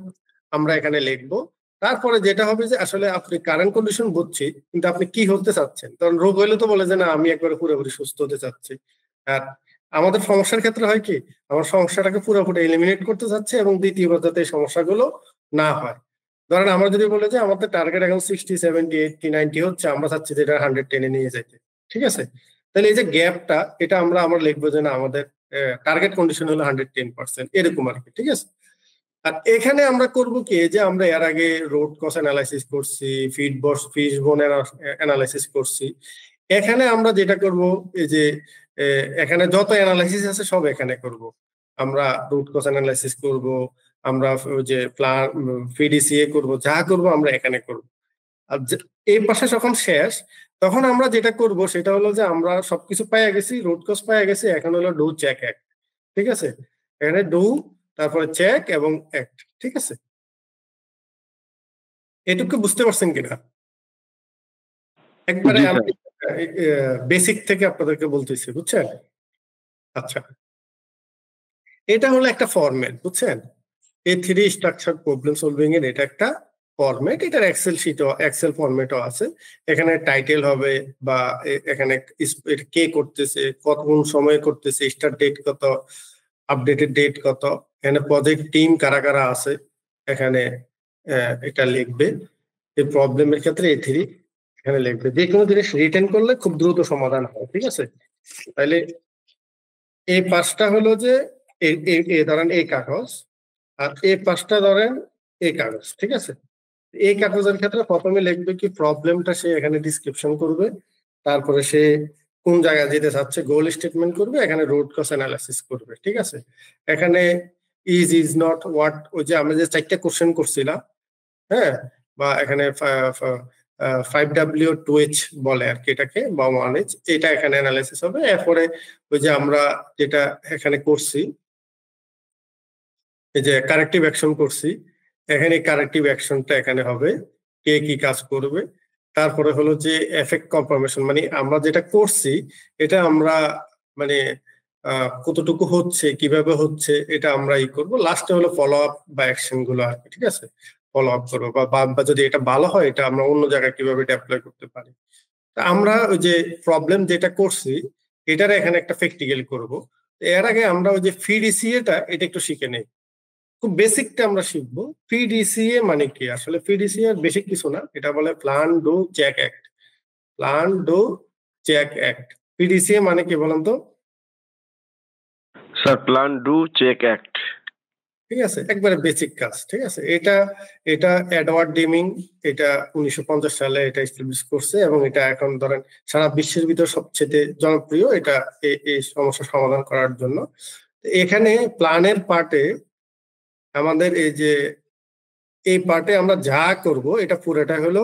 আমরা এখানে লিখবো। তারপরে যেটা হবে যে আসলে আপনি কারেন্ট কন্ডিশন বুঝছি, কিন্তু আপনি কি হতে চাচ্ছেন। কারণ রোগ হইলে তো বলে যে না আমি একবারে পুরোপুরি সুস্থ হতে চাচ্ছি। আর আমাদের সমস্যার ক্ষেত্রে হয় কি, আমার সমস্যাটাকে পুরোপুরি এলিমিনেট করতে চাচ্ছে এবং দ্বিতীয়বার যাতে এই সমস্যাগুলো না হয়। ধরেন আমরা যদি বলে যে আমাদের টার্গেট এখন 60, 70, 80, 90 হচ্ছে, আমরা চাচ্ছি যে এটা 110-এ নিয়ে যেতে, ঠিক আছে? তাহলে এই যে গ্যাপটা, এটা আমরা লিখবো যে না আমাদের টার্গেট কন্ডিশন হলো 110%, এরকম আর কি, ঠিক আছে? আর এখানে আমরা করব কি, যে আমরা এর আগে রোড কজ অ্যানালাইসিস করছি, ফিশ বোন অ্যানালাইসিস করছি। এখানে আমরা যেটা করব, এই যে এখানে যত অ্যানালাইসিস আছে সব এখানে করব। আমরা রুট কজ অ্যানালাইসিস করব, আমরা ওই যে প্ল্যান পিডিসিএ করব, যা করব আমরা এখানে করব। আর এই পাশে যখন শেষ, তখন আমরা যেটা করব সেটা হলো যে আমরা সবকিছু পাইয়া গেছি, রুট কজ পাইয়া গেছি, এখন হলো ডু চেক অ্যাক্ট, ঠিক আছে? এখানে ডু, তারপরে চেক এবং অ্যাক্ট, ঠিক আছে? এটুকু বুঝতে পারছেন কিনা? একবারে আমি বেসিক থেকে আপনাদেরকে বলতেছি, বুঝছেন? আচ্ছা, এটা হলো একটা ফরম্যাট, বুঝছেন? A3 স্ট্রাকচার প্রবলেম সলভিং এর এটা একটা ফরম্যাট। এটার এক্সেল শিটও, এক্সেল ফরম্যাটও আছে। এখানে টাইটেল হবে বা এখানে কে করতেছে, কোন সময়ে করতেছে, স্টার্ট ডেট কত, আপডেটেড ডেট কত, এখানে প্রজেক্ট টিম কারা কারা আছে, এখানে এটা লিখবে। এই প্রবলেমের ক্ষেত্রে A3 এখানে লিখবে। যে কোনো জিনিস রিটেন করলে খুব দ্রুত সমাধান হয়, ঠিক আছে? তাহলে এই পাঁচটা হলো যে ধরেন এই কাগজ, আর এই পাঁচটা ধরেন এই কাগজ, ঠিক আছে? এই কাগজের ক্ষেত্রে প্রথমে লিখবে কি প্রবলেমটা, সে এখানে ডিসক্রিপশন করবে, তারপরে সে কোন জায়গায় যেতে চাচ্ছে গোল স্টেটমেন্ট করবে, এখানে রুট কজ অ্যানালাইসিস করবে, ঠিক আছে? এখানে ইজ নট হোয়াট, ওই যে আমরা যে 4টা কোশ্চেন করছিলাম, হ্যাঁ, বা এখানে 5W2H বলে আর কি এটাকে, বা 1H, এটা এখানে অ্যানালাইসিস হবে। এরপরে ওই যে আমরা যেটা এখানে করছি, এই যে কারেক্টিভ অ্যাকশন করছি, এখানে কারেক্টিভ অ্যাকশনটা এখানে হবে, কে কি কাজ করবে। তারপরে হলো যে এফেক্ট কনফার্মেশন, মানে আমরা যেটা করছি এটা আমরা মানে কতটুকু হচ্ছে, কিভাবে হচ্ছে, এটা আমরা করবো। লাস্টে হলো ফলো আপ বা অ্যাকশন গুলো আর কি, ঠিক আছে, ফলো আপ করবো, বা যদি এটা ভালো হয় এটা আমরা অন্য জায়গায় কিভাবে এটা অ্যাপ্লাই করতে পারি। আমরা ওই যে প্রবলেম যেটা করছি এটার এখানে একটা প্র্যাকটিক্যাল করব। এর আগে আমরা ওই যে PDCA এটা একটু শিখে নেই, খুব বেসিকটা আমরা শিখবো। PDCA মানে কি? আসলে PDCA বেসিক কিছু না, এটা বলে plan do check act. Plan do check act, PDCA মানে কি বলেন তো? Sir plan do check act. ঠিক আছে, একবারে বেসিক কাজ। ঠিক আছে, এটা এটা এডওয়ার্ড ডিমিং এটা 1950 সালে এটা এস্টাবলিশ করছে, এবং এটা এখন ধরেন সারা বিশ্বের ভিতর সবচেয়ে জনপ্রিয় এটা এই সমস্যা সমাধান করার জন্য। এখানে প্ল্যানের পার্টে আমাদের এই পার্টে আমরা যা করব এটা পুরোটা হলো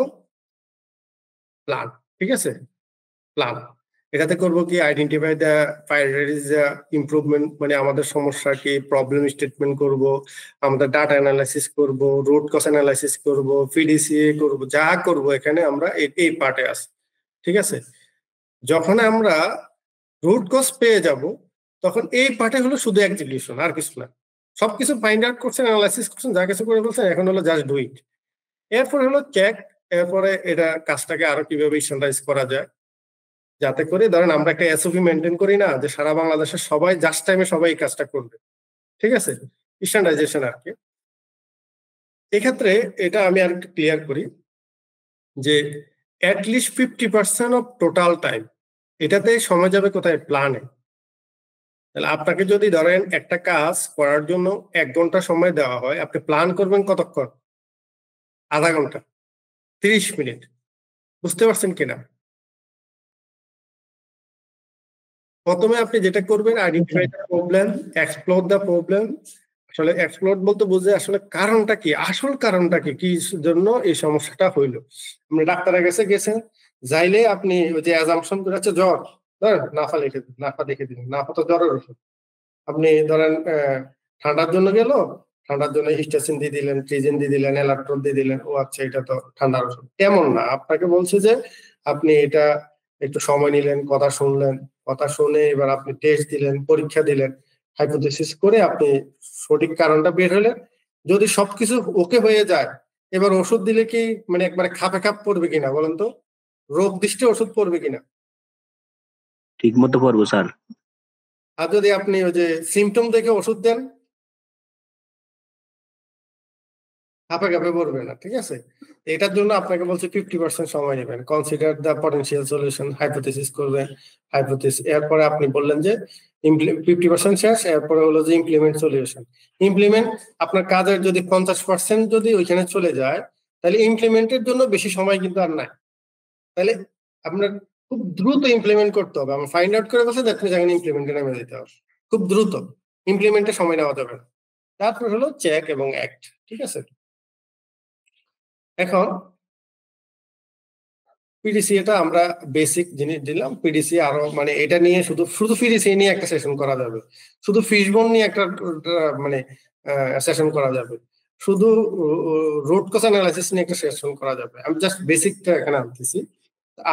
প্ল্যান। ঠিক আছে, প্ল্যান। এটাতে করব কি, identify the priorities the improvement, মানে আমাদের সমস্যা কি, প্রবলেম স্টেটমেন্ট করব, আমাদের ডাটা অ্যানালাইসিস করব, রুট কজ অ্যানালাইসিস করব, PDCA করব, যা করব এখানে আমরা এই পার্টে আছি। ঠিক আছে, যখন আমরা রুট কজ পেয়ে যাব তখন এই পার্টে হলো শুধু এক্সিকিউশন, আর কিছু না। সবকিছু ফাইন্ড আউট করছেন, অ্যানালাইসিস করছেন, যা কিছু করে বলছেন, এখন হলো জাস্ট ডু ইট। এরপর হলো চেক, এরপরে এটা কাজটাকে আরো কিভাবে স্ট্যান্ডার্ডাইজ করা যায়, যাতে করে ধরেন আমরা একটা SOP মেনটেন করি না, যে সারা বাংলাদেশের সবাই জাস্ট টাইমে সবাই এই কাজটা করবে। ঠিক আছে, স্ট্যান্ডার্ডাইজেশন আর কি। এক্ষেত্রে এটা আমি আর একটু ক্লিয়ার করি যে অ্যাটলিস্ট 50% অফ টোটাল টাইম এটাতে সময় যাবে কোথায়? প্ল্যানে। তাহলে আপনাকে যদি ধরেন একটা কাজ করার জন্য 1 ঘন্টা সময় দেওয়া হয়, আপনি প্ল্যান করবেন কতক্ষণ? আধা ঘন্টা, 30 মিনিট। বুঝতে পারছেন কিনা? প্রথমে আপনি যেটা করবেন, identify the problem, explore the problem. আসলে এক্সপ্লোর বলতে বুঝে আসলে কারণটা কি, আসল কারণটা কি, কি জন্য এই সমস্যাটা হইলো। আপনি ডাক্তারের কাছে গেছেন, যাইলে আপনি ওই যে অ্যাজাম্পশন করে আছে জ্বর, ধরেন নাফা লিখে দিন, নাফা দেখে দিন, নাফা তো জ্বরের ওষুধ। আপনি ধরেন ঠান্ডার জন্য গেল, ঠান্ডার জন্য হিস্টাসিন দিয়ে দিলেন, ট্রিজিন দিয়ে দিলেন, এলাক্ট্রোড দিয়ে দিলেন, ও আচ্ছা এটা তো ঠান্ডার ওষুধ। এমন না, আপনাকে বলছে যে আপনি এটা একটু সময় নিলেন, কথা শুনলেন, কথা শুনে এবার আপনি টেস্ট দিলেন, পরীক্ষা দিলেন, হাইপোথেসিস করে আপনি সঠিক কারণটা বের হলেন। যদি সবকিছু ওকে হয়ে যায়, এবার ওষুধ দিলে কি মানে একবারে খাপে খাপ পড়বে কিনা বলেন তো? রোগ দৃষ্টি ওষুধ পড়বে কিনা? ঠিক মতো পড়বো স্যার। আর যদি আপনি ওই যে সিমটম দেখে ওষুধ দেন, খাপে খাপে পড়বে না। ঠিক আছে, এটার জন্য আপনাকে বলছে 50% সময় নেবেন, consider the potential solution, hypothesis করবেন, হাইপোথেসিস। এরপরে আপনি বললেন যে 50% শেষ, এরপরে হলো যে ইমপ্লিমেন্ট সলিউশন। ইমপ্লিমেন্ট, আপনার কাজের যদি 50% যদি ওইখানে চলে যায়, তাহলে ইমপ্লিমেন্টের জন্য বেশি সময় কিন্তু আর নাই। তাহলে আপনার খুব দ্রুত ইমপ্লিমেন্ট করতে হবে। আমি ফাইন্ড আউট করে বলছি, আপনি যেখানে ইমপ্লিমেন্টে নেমে দিতে হবে, খুব দ্রুত। ইমপ্লিমেন্টে সময় নেওয়া যাবে না। তারপর হলো চেক এবং অ্যাক্ট। ঠিক আছে, এখন PDCA আমরা বেসিক জিনিস দিলাম। PDCA আরো মানে এটা নিয়ে শুধু PDCA নিয়ে একটা সেশন করা যাবে, শুধু ফিশবোন নিয়ে একটা মানে সেশন করা যাবে, শুধু রুট কজ অ্যানালাইসিস নিয়ে একটা সেশন করা যাবে। আমি জাস্ট বেসিকটা এখানে আনতেছি।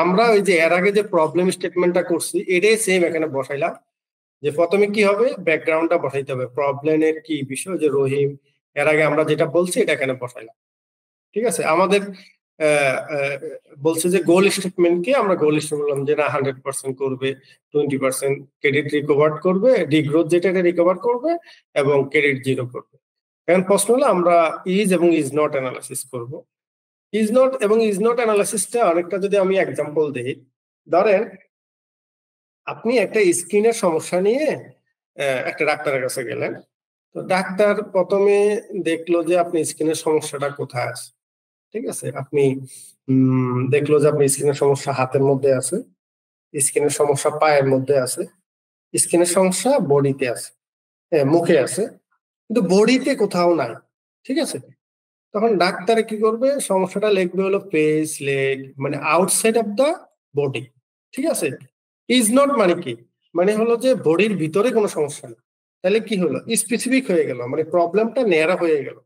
আমরা ওই যে এর আগে যে প্রবলেম স্টেটমেন্টটা করছি এটাই সেম এখানে বসাইলাম, যে প্রথমে কি হবে, ব্যাকগ্রাউন্ডটা বসাইতে হবে, প্রবলেমের কি বিষয়, যে রহিম এর আগে আমরা যেটা বলছি এটা এখানে বসাইলাম। ঠিক আছে, আমাদের বলছে যে গোল স্টেটমেন্ট কি, আমরা গোল স্টেটমেন্ট বললাম যে না 100% করবে, 20% ক্রেডিট রিকভার করবে, ডিগ্রোথ যেটা এটা রিকভার করবে, এবং ক্রেডিট জিরো করবে। এখন প্রশ্ন হলো আমরা ইজ এবং ইজ নট অ্যানালাইসিস করব। ইজ নট এবং ইজ নট অ্যানালাইসিসটা অনেকটা যদি আমি এক্সাম্পল দিই, ধরেন আপনি একটা স্কিনের সমস্যা নিয়ে একটা ডাক্তারের কাছে গেলেন। তো ডাক্তার প্রথমে দেখলো যে আপনি স্কিনের সমস্যাটা কোথায় আছে। ঠিক আছে, আপনি দেখলো যে আপনি স্কিনের সমস্যা হাতের মধ্যে আছে, স্কিনের সমস্যা পায়ের মধ্যে আছে, স্কিনের সমস্যা বডিতে আছে, মুখে আছে, কিন্তু বডিতে কোথাও নাই। ঠিক আছে, তখন ডাক্তারে কি করবে, সমস্যাটা লিখবে হলো ফেস, লেগ, মানে আউটসাইড অফ দা বডি। ঠিক আছে, ইজ নট মানে কি, মানে হলো যে বডির ভিতরে কোনো সমস্যা নেই। তাহলে কি হলো, স্পেসিফিক হয়ে গেল, মানে প্রবলেমটা ন্যারো হয়ে গেল।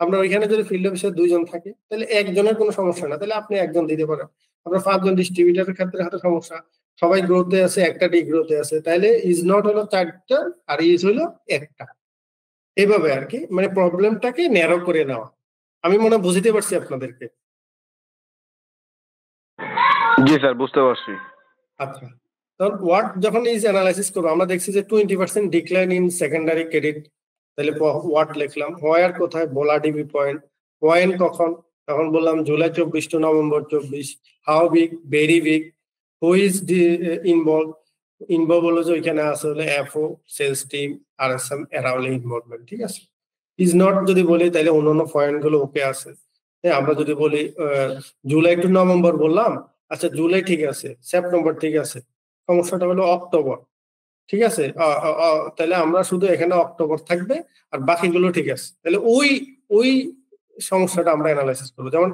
আমরা ওইখানে যদি ফিল্ড অফিসার 2 জন থাকে, তাহলে একজনের কোনো সমস্যা না, তাহলে আপনি একজন দিতে পারেন। আমরা 5 জন ডিস্ট্রিবিউটারের ক্ষেত্রে হাতে সমস্যা, সবাই গ্রোথে আছে, একটা ডি গ্রোথে আছে, তাহলে ইজ নট হলো 4টা আর ইজ হলো একটা। এইভাবে আর কি, মানে প্রবলেমটাকে ন্যারো করে নেওয়া। আমি মনে হয় বুঝতে পারছি আপনাদেরকে। জি স্যার, বুঝতে পারছি। আচ্ছা, তখন হোয়াট যখন ইজ অ্যানালাইসিস করবো, আমরা দেখছি যে 20% ডিক্লাইন ইন সেকেন্ডারি ক্রেডিট, তাহলে হোয়াট লিখলাম, হোয়ার কোথায়, বলা ডিবি পয়েন্ট, ওয়েন কখন, তখন বললাম July 24 to November 24, how big, very big, who is involve, involve হলো যে ওইখানে আছে হলো এফও, সেলস টিম, আরএসএম, এরা হলো ইনভলভমেন্ট। ঠিক আছে, ইজ নট যদি বলি তাহলে অন্যান্য পয়েন্ট গুলো ওকে আছে। হ্যাঁ, আমরা যদি বলি জুলাই টু নভেম্বর বললাম, আচ্ছা জুলাই ঠিক আছে, সেপ্টেম্বর ঠিক আছে, সমস্যাটা হলো অক্টোবর। ঠিক আছে, তাহলে আমরা শুধু এখানে অক্টোবর থাকবে আর বাকিগুলো ঠিক আছে, তাহলে ওই ওই সমস্যাটা আমরা অ্যানালাইসিস করবো। যেমন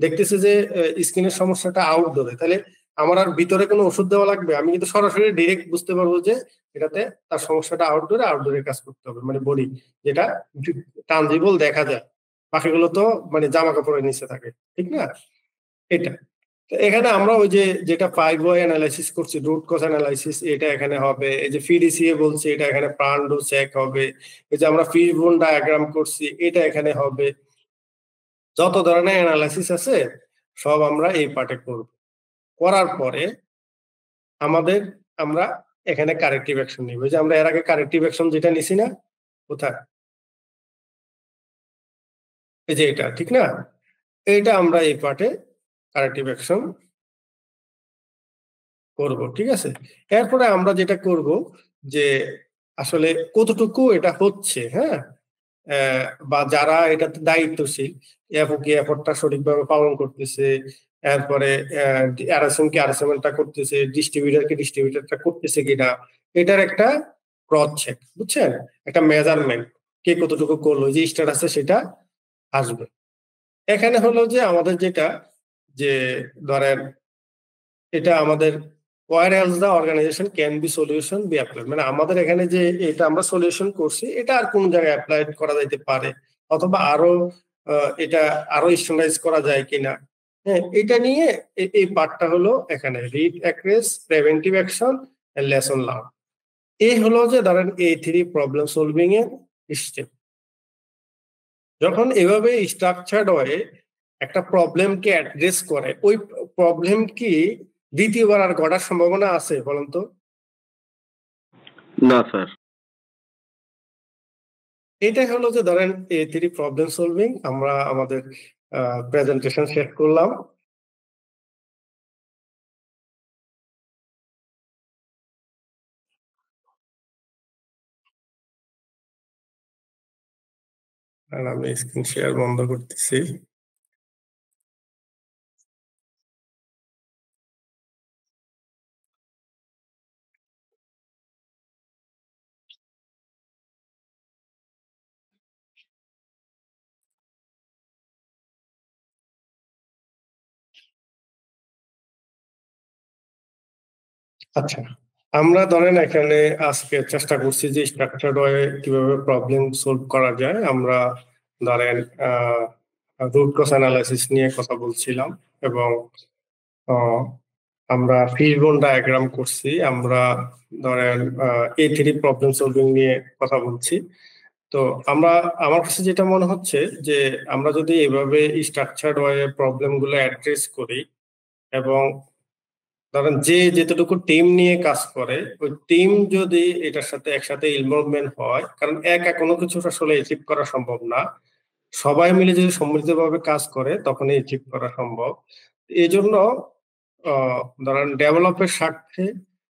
দেখতেছি যে স্কিনের সমস্যাটা আউটডোরে, তাহলে আমার আর ভিতরে কোনো ওষুধ দেওয়া লাগবে, আমি কিন্তু সরাসরি ডিরেক্ট বুঝতে পারবো যে এটাতে তার সমস্যাটা আউটডোরে, আউটডোরে কাজ করতে হবে, মানে বডি যেটা ট্রানজিবল দেখা যায়, বাকিগুলো তো মানে জামা কাপড়ের নিচে থাকে, ঠিক না? এটা তো এখানে আমরা ওই যে যেটা 5 অ্যানালাইসিস করছি, রুট কজ অ্যানালাইসিস, এটা এখানে হবে। এই যে ফিডিসিএ বলছি, এটা এখানে প্রান্ডো চেক হবে। এই যে আমরা ফিশবোন ডায়াগ্রাম করছি, এটা এখানে হবে। যত ধরনের অ্যানালাইসিস আছে সব আমরা এই পার্টে করব। করার পরে আমাদের আমরা এখানে কারেক্টিভ অ্যাকশন নিব। যে আমরা এর আগে কারেক্টিভ অ্যাকশন যেটা নিছি না, কোথায়, এই যে এটা, ঠিক না? এইটা আমরা এই পার্টে কারেক্টিভ অ্যাকশন করব। ঠিক আছে, এরপরে আমরা যেটা করব যে আসলে কতটুকু এটা হচ্ছে, হ্যাঁ, বা যারা এটাতে দায়িত্বশীল, কি এফোর্টটা সঠিকভাবে পালন করতেছে, এরপরে আরএসএম কি আরএসএমটা করতেছে, ডিস্ট্রিবিউটর কি ডিস্ট্রিবিউটরটা করতেছে কিনা, এটার একটা ক্রস চেক, বুঝছেন, একটা মেজারমেন্ট, কে কতটুকু করলো, যে স্ট্যাটাসে সেটা আসবে। এখানে হলো যে আমাদের যেটা, যে ধরেন এটা আমাদের where else the organization can be solution be applied, মানে আমাদের এখানে যে এটা আমরা সলিউশন করছি, এটা আর কোন জায়গায় অ্যাপ্লাই করা যাইতে পারে, অথবা আরো এটা আরো স্ট্যান্ডার্ডাইজ করা যায় কিনা। হ্যাঁ, এটা নিয়ে এই পার্টটা হলো এখানে read across, preventive action, lesson learn. এই হলো যে ধরেন A3 প্রবলেম সলভিং এর স্টেপ। যখন এভাবে স্ট্রাকচার্ড হয়ে একটা প্রবলেমকে অ্যাড্রেস করে, ওই প্রবলেম কি দ্বিতীয়বার আর ঘটার সম্ভাবনা আছে বলেন তো? না স্যার। এটাই হলো যে ধরেন A3 প্রবলেম সলভিং। আমরা আমাদের প্রেজেন্টেশন শেষ করলাম। আর আমি স্ক্রিন শেয়ার বন্ধ করতেছি। আচ্ছা, আমরা ধরেন এখানে আজকে চেষ্টা করছি যে স্ট্রাকচার্ড ওয়ে কিভাবে প্রবলেম সলভ করা যায়। আমরা ধরেন রুট কজ অ্যানালাইসিস নিয়ে কথা বলছিলাম, এবং আমরা ফিশবোন ডায়াগ্রাম করছি, আমরা ধরেন A3 প্রবলেম সলভিং নিয়ে কথা বলছি। তো আমরা, আমার কাছে যেটা মনে হচ্ছে যে আমরা যদি এভাবে স্ট্রাকচার্ড ওয়ে প্রবলেম গুলো অ্যাড্রেস করি, এবং ধরেন যে যেতটুকু টিম নিয়ে কাজ করে, ওই টিম যদি এটার সাথে একসাথে ইনভলভমেন্ট হয়, কারণ একা কোনো কিছু আসলে অ্যাচিভ করা সম্ভব না, সবাই মিলে যদি সম্মিলিতভাবে কাজ করে তখনই অ্যাচিভ করা সম্ভব। এই জন্য ধরেন ডেভেলপের স্বার্থে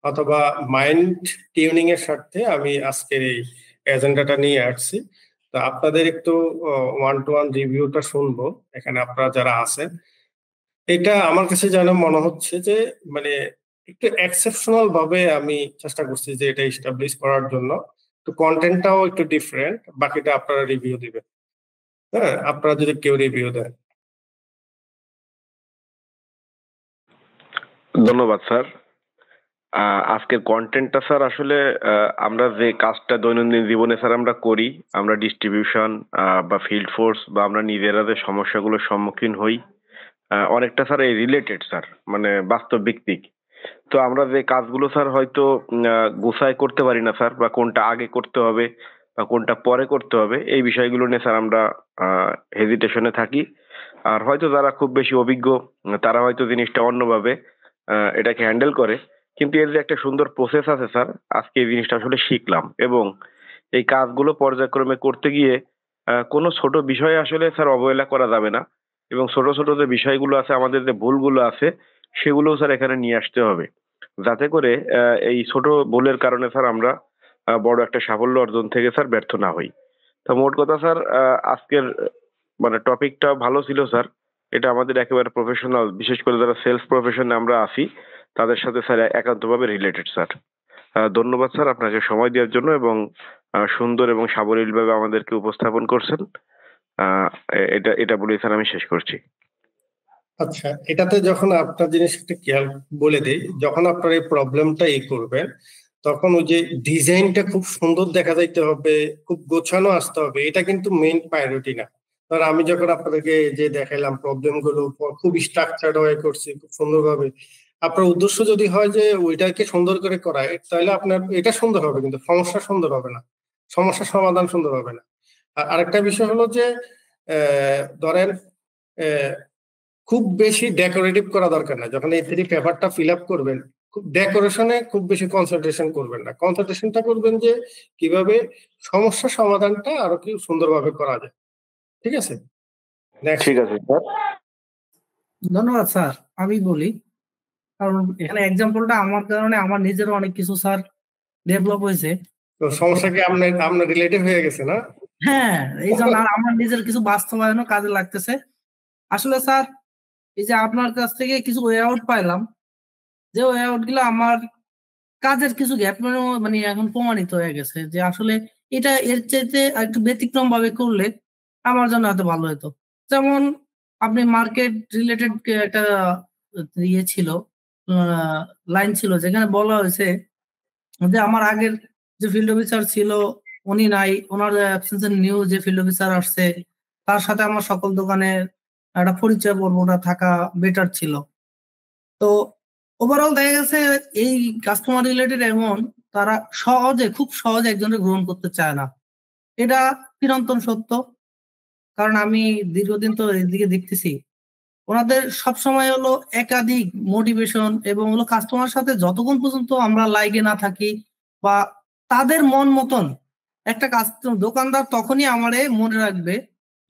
অথবা মাইন্ড টিউনিং এর স্বার্থে আমি আজকের এই এজেন্ডাটা নিয়ে আসছি। তো আপনাদের একটু 1-to-1 রিভিউটা শুনবো এখানে আপনারা যারা আছেন। এটা আমার কাছে যেন মনে হচ্ছে যে মানে একটু এক্সেপশনাল ভাবে আমি চেষ্টা করছি যে এটা এস্টাবলিশ করার জন্য। তো কন্টেন্টটাও একটু ডিফারেন্ট, বাকিটা আপনারা রিভিউ দিবেন। হ্যাঁ, আপনারা যদি কেউ রিভিউ দেন। ধন্যবাদ স্যার। আজকের কন্টেন্টটা স্যার আসলে আমরা যে কাজটা দৈনন্দিন জীবনে স্যার আমরা করি, আমরা ডিস্ট্রিবিউশন বা ফিল্ড ফোর্স বা আমরা নিজেরা যে সমস্যাগুলোর সম্মুখীন হই, অনেকটা স্যার এই রিলেটেড স্যার, মানে বাস্তব ভিত্তিক। তো আমরা যে কাজগুলো স্যার হয়তো গোছায় করতে পারি না স্যার, বা কোনটা আগে করতে হবে বা কোনটা পরে করতে হবে, এই বিষয়গুলো নিয়ে স্যার আমরা হেজিটেশনে থাকি। আর হয়তো যারা খুব বেশি অভিজ্ঞ তারা হয়তো জিনিসটা অন্যভাবে এটাকে হ্যান্ডেল করে। কিন্তু এর যে একটা সুন্দর প্রসেস আছে স্যার, আজকে এই জিনিসটা আসলে শিখলাম। এবং এই কাজগুলো পর্যায়ক্রমে করতে গিয়ে কোনো ছোট বিষয়ে আসলে স্যার অবহেলা করা যাবে না। এবং ছোট ছোট যে বিষয়গুলো আছে, আমাদের যে ভুলগুলো আছে, সেগুলোও স্যার এখানে নিয়ে আসতে হবে, যাতে করে এই ছোট ভুলের কারণে স্যার আমরা বড় একটা সাফল্য অর্জন থেকে স্যার ব্যর্থ না হই। তো মোট কথা স্যার, আজকের মানে টপিকটা ভালো ছিল স্যার। এটা আমাদের একেবারে প্রফেশনাল, বিশেষ করে যারা সেলস প্রফেশনে আমরা আছি তাদের সাথে স্যার একান্তভাবে রিলেটেড স্যার। ধন্যবাদ স্যার আপনাকে সময় দেওয়ার জন্য, এবং সুন্দর এবং সাবলীলভাবে আমাদেরকে উপস্থাপন করছেন। এটা এটা বলেই স্যার আমি শেষ করছি। আচ্ছা, এটাতে যখন আপনার জিনিস একটা খেয়াল বলে দেই, যখন আপনার এই প্রবলেমটা করবেন, তখন ওই যে ডিজাইনটা খুব সুন্দর দেখা যাইতে হবে, খুব গোছানো আসতে হবে, এটা কিন্তু মেইন প্রায়োরিটি না। ধর আমি যখন আপনাদেরকে যে দেখাইলাম প্রবলেম গুলো খুব স্ট্রাকচার্ড হয়ে করছি খুব সুন্দরভাবে, আপনার উদ্দেশ্য যদি হয় যে ওইটাকে সুন্দর করে করা, তাহলে আপনার এটা সুন্দর হবে কিন্তু সমস্যা সুন্দর হবে না, সমস্যার সমাধান সুন্দর হবে না। আর আরেকটা বিষয় হলো যে ধরেন খুব বেশি ডেকোরেটিভ করা দরকার না। যখন A3 পেপারটা ফিল আপ করবেন, খুব ডেকোরেশনে খুব বেশি কনসেন্ট্রেশন করবেন না, কনসেন্ট্রেশনটা করবেন যে কিভাবে সমস্যা সমাধানটা আরো কি সুন্দরভাবে করা যায়। ঠিক আছে, নেক্সট। ঠিক আছে স্যার। ধন্যবাদ স্যার। আমি বলি, কারণ এখানে এক্সাম্পলটা আমার কারণে আমার নিজেরও অনেক কিছু স্যার ডেভেলপ হয়েছে। তো সমস্যা কি আপনার রিলেটিভ হয়ে গেছে না? হ্যাঁ, এই জন্য আর আমার নিজের কিছু বাস্তবায়নও কাজে লাগতেছে। আসলে স্যার, এই যে আপনার কাছ থেকে কিছু ওয়ে আউট পাইলাম, যে ওয়ে আউট গুলো আমার কাজের কিছু গ্যাপ মানে এখন প্রমাণিত হয়ে গেছে যে আসলে এটা এর চাইতে একটু ব্যতিক্রম ভাবে করলে আমার জন্য এত ভালো হতো। যেমন আপনি মার্কেট রিলেটেড একটা ইয়ে ছিল, লাইন ছিল, যেখানে বলা হয়েছে যে আমার আগের যে ফিল্ড অফিসার ছিল উনি নাই, ওনার অ্যাবসেন্সে নিউ যে ফিল্ড অফিসার আসছে তার সাথে আমার সকল দোকানের একটা পরিচয় পর্বটা থাকা বেটার ছিল। তো ওভারঅল দেখা গেছে এই কাস্টমার রিলেটেড এমন তারা খুব সহজে একজনকে গ্রহণ করতে চায় না। এটা চিরন্তন সত্য, কারণ আমি দীর্ঘদিন তো এদিকে দেখতেছি। ওনাদের সবসময় হলো একাধিক মোটিভেশন, এবং হলো কাস্টমার সাথে যতক্ষণ পর্যন্ত আমরা লাইগে না থাকি বা তাদের মন মতন একটা দোকানদার তখনই আমারে মনে রাখবে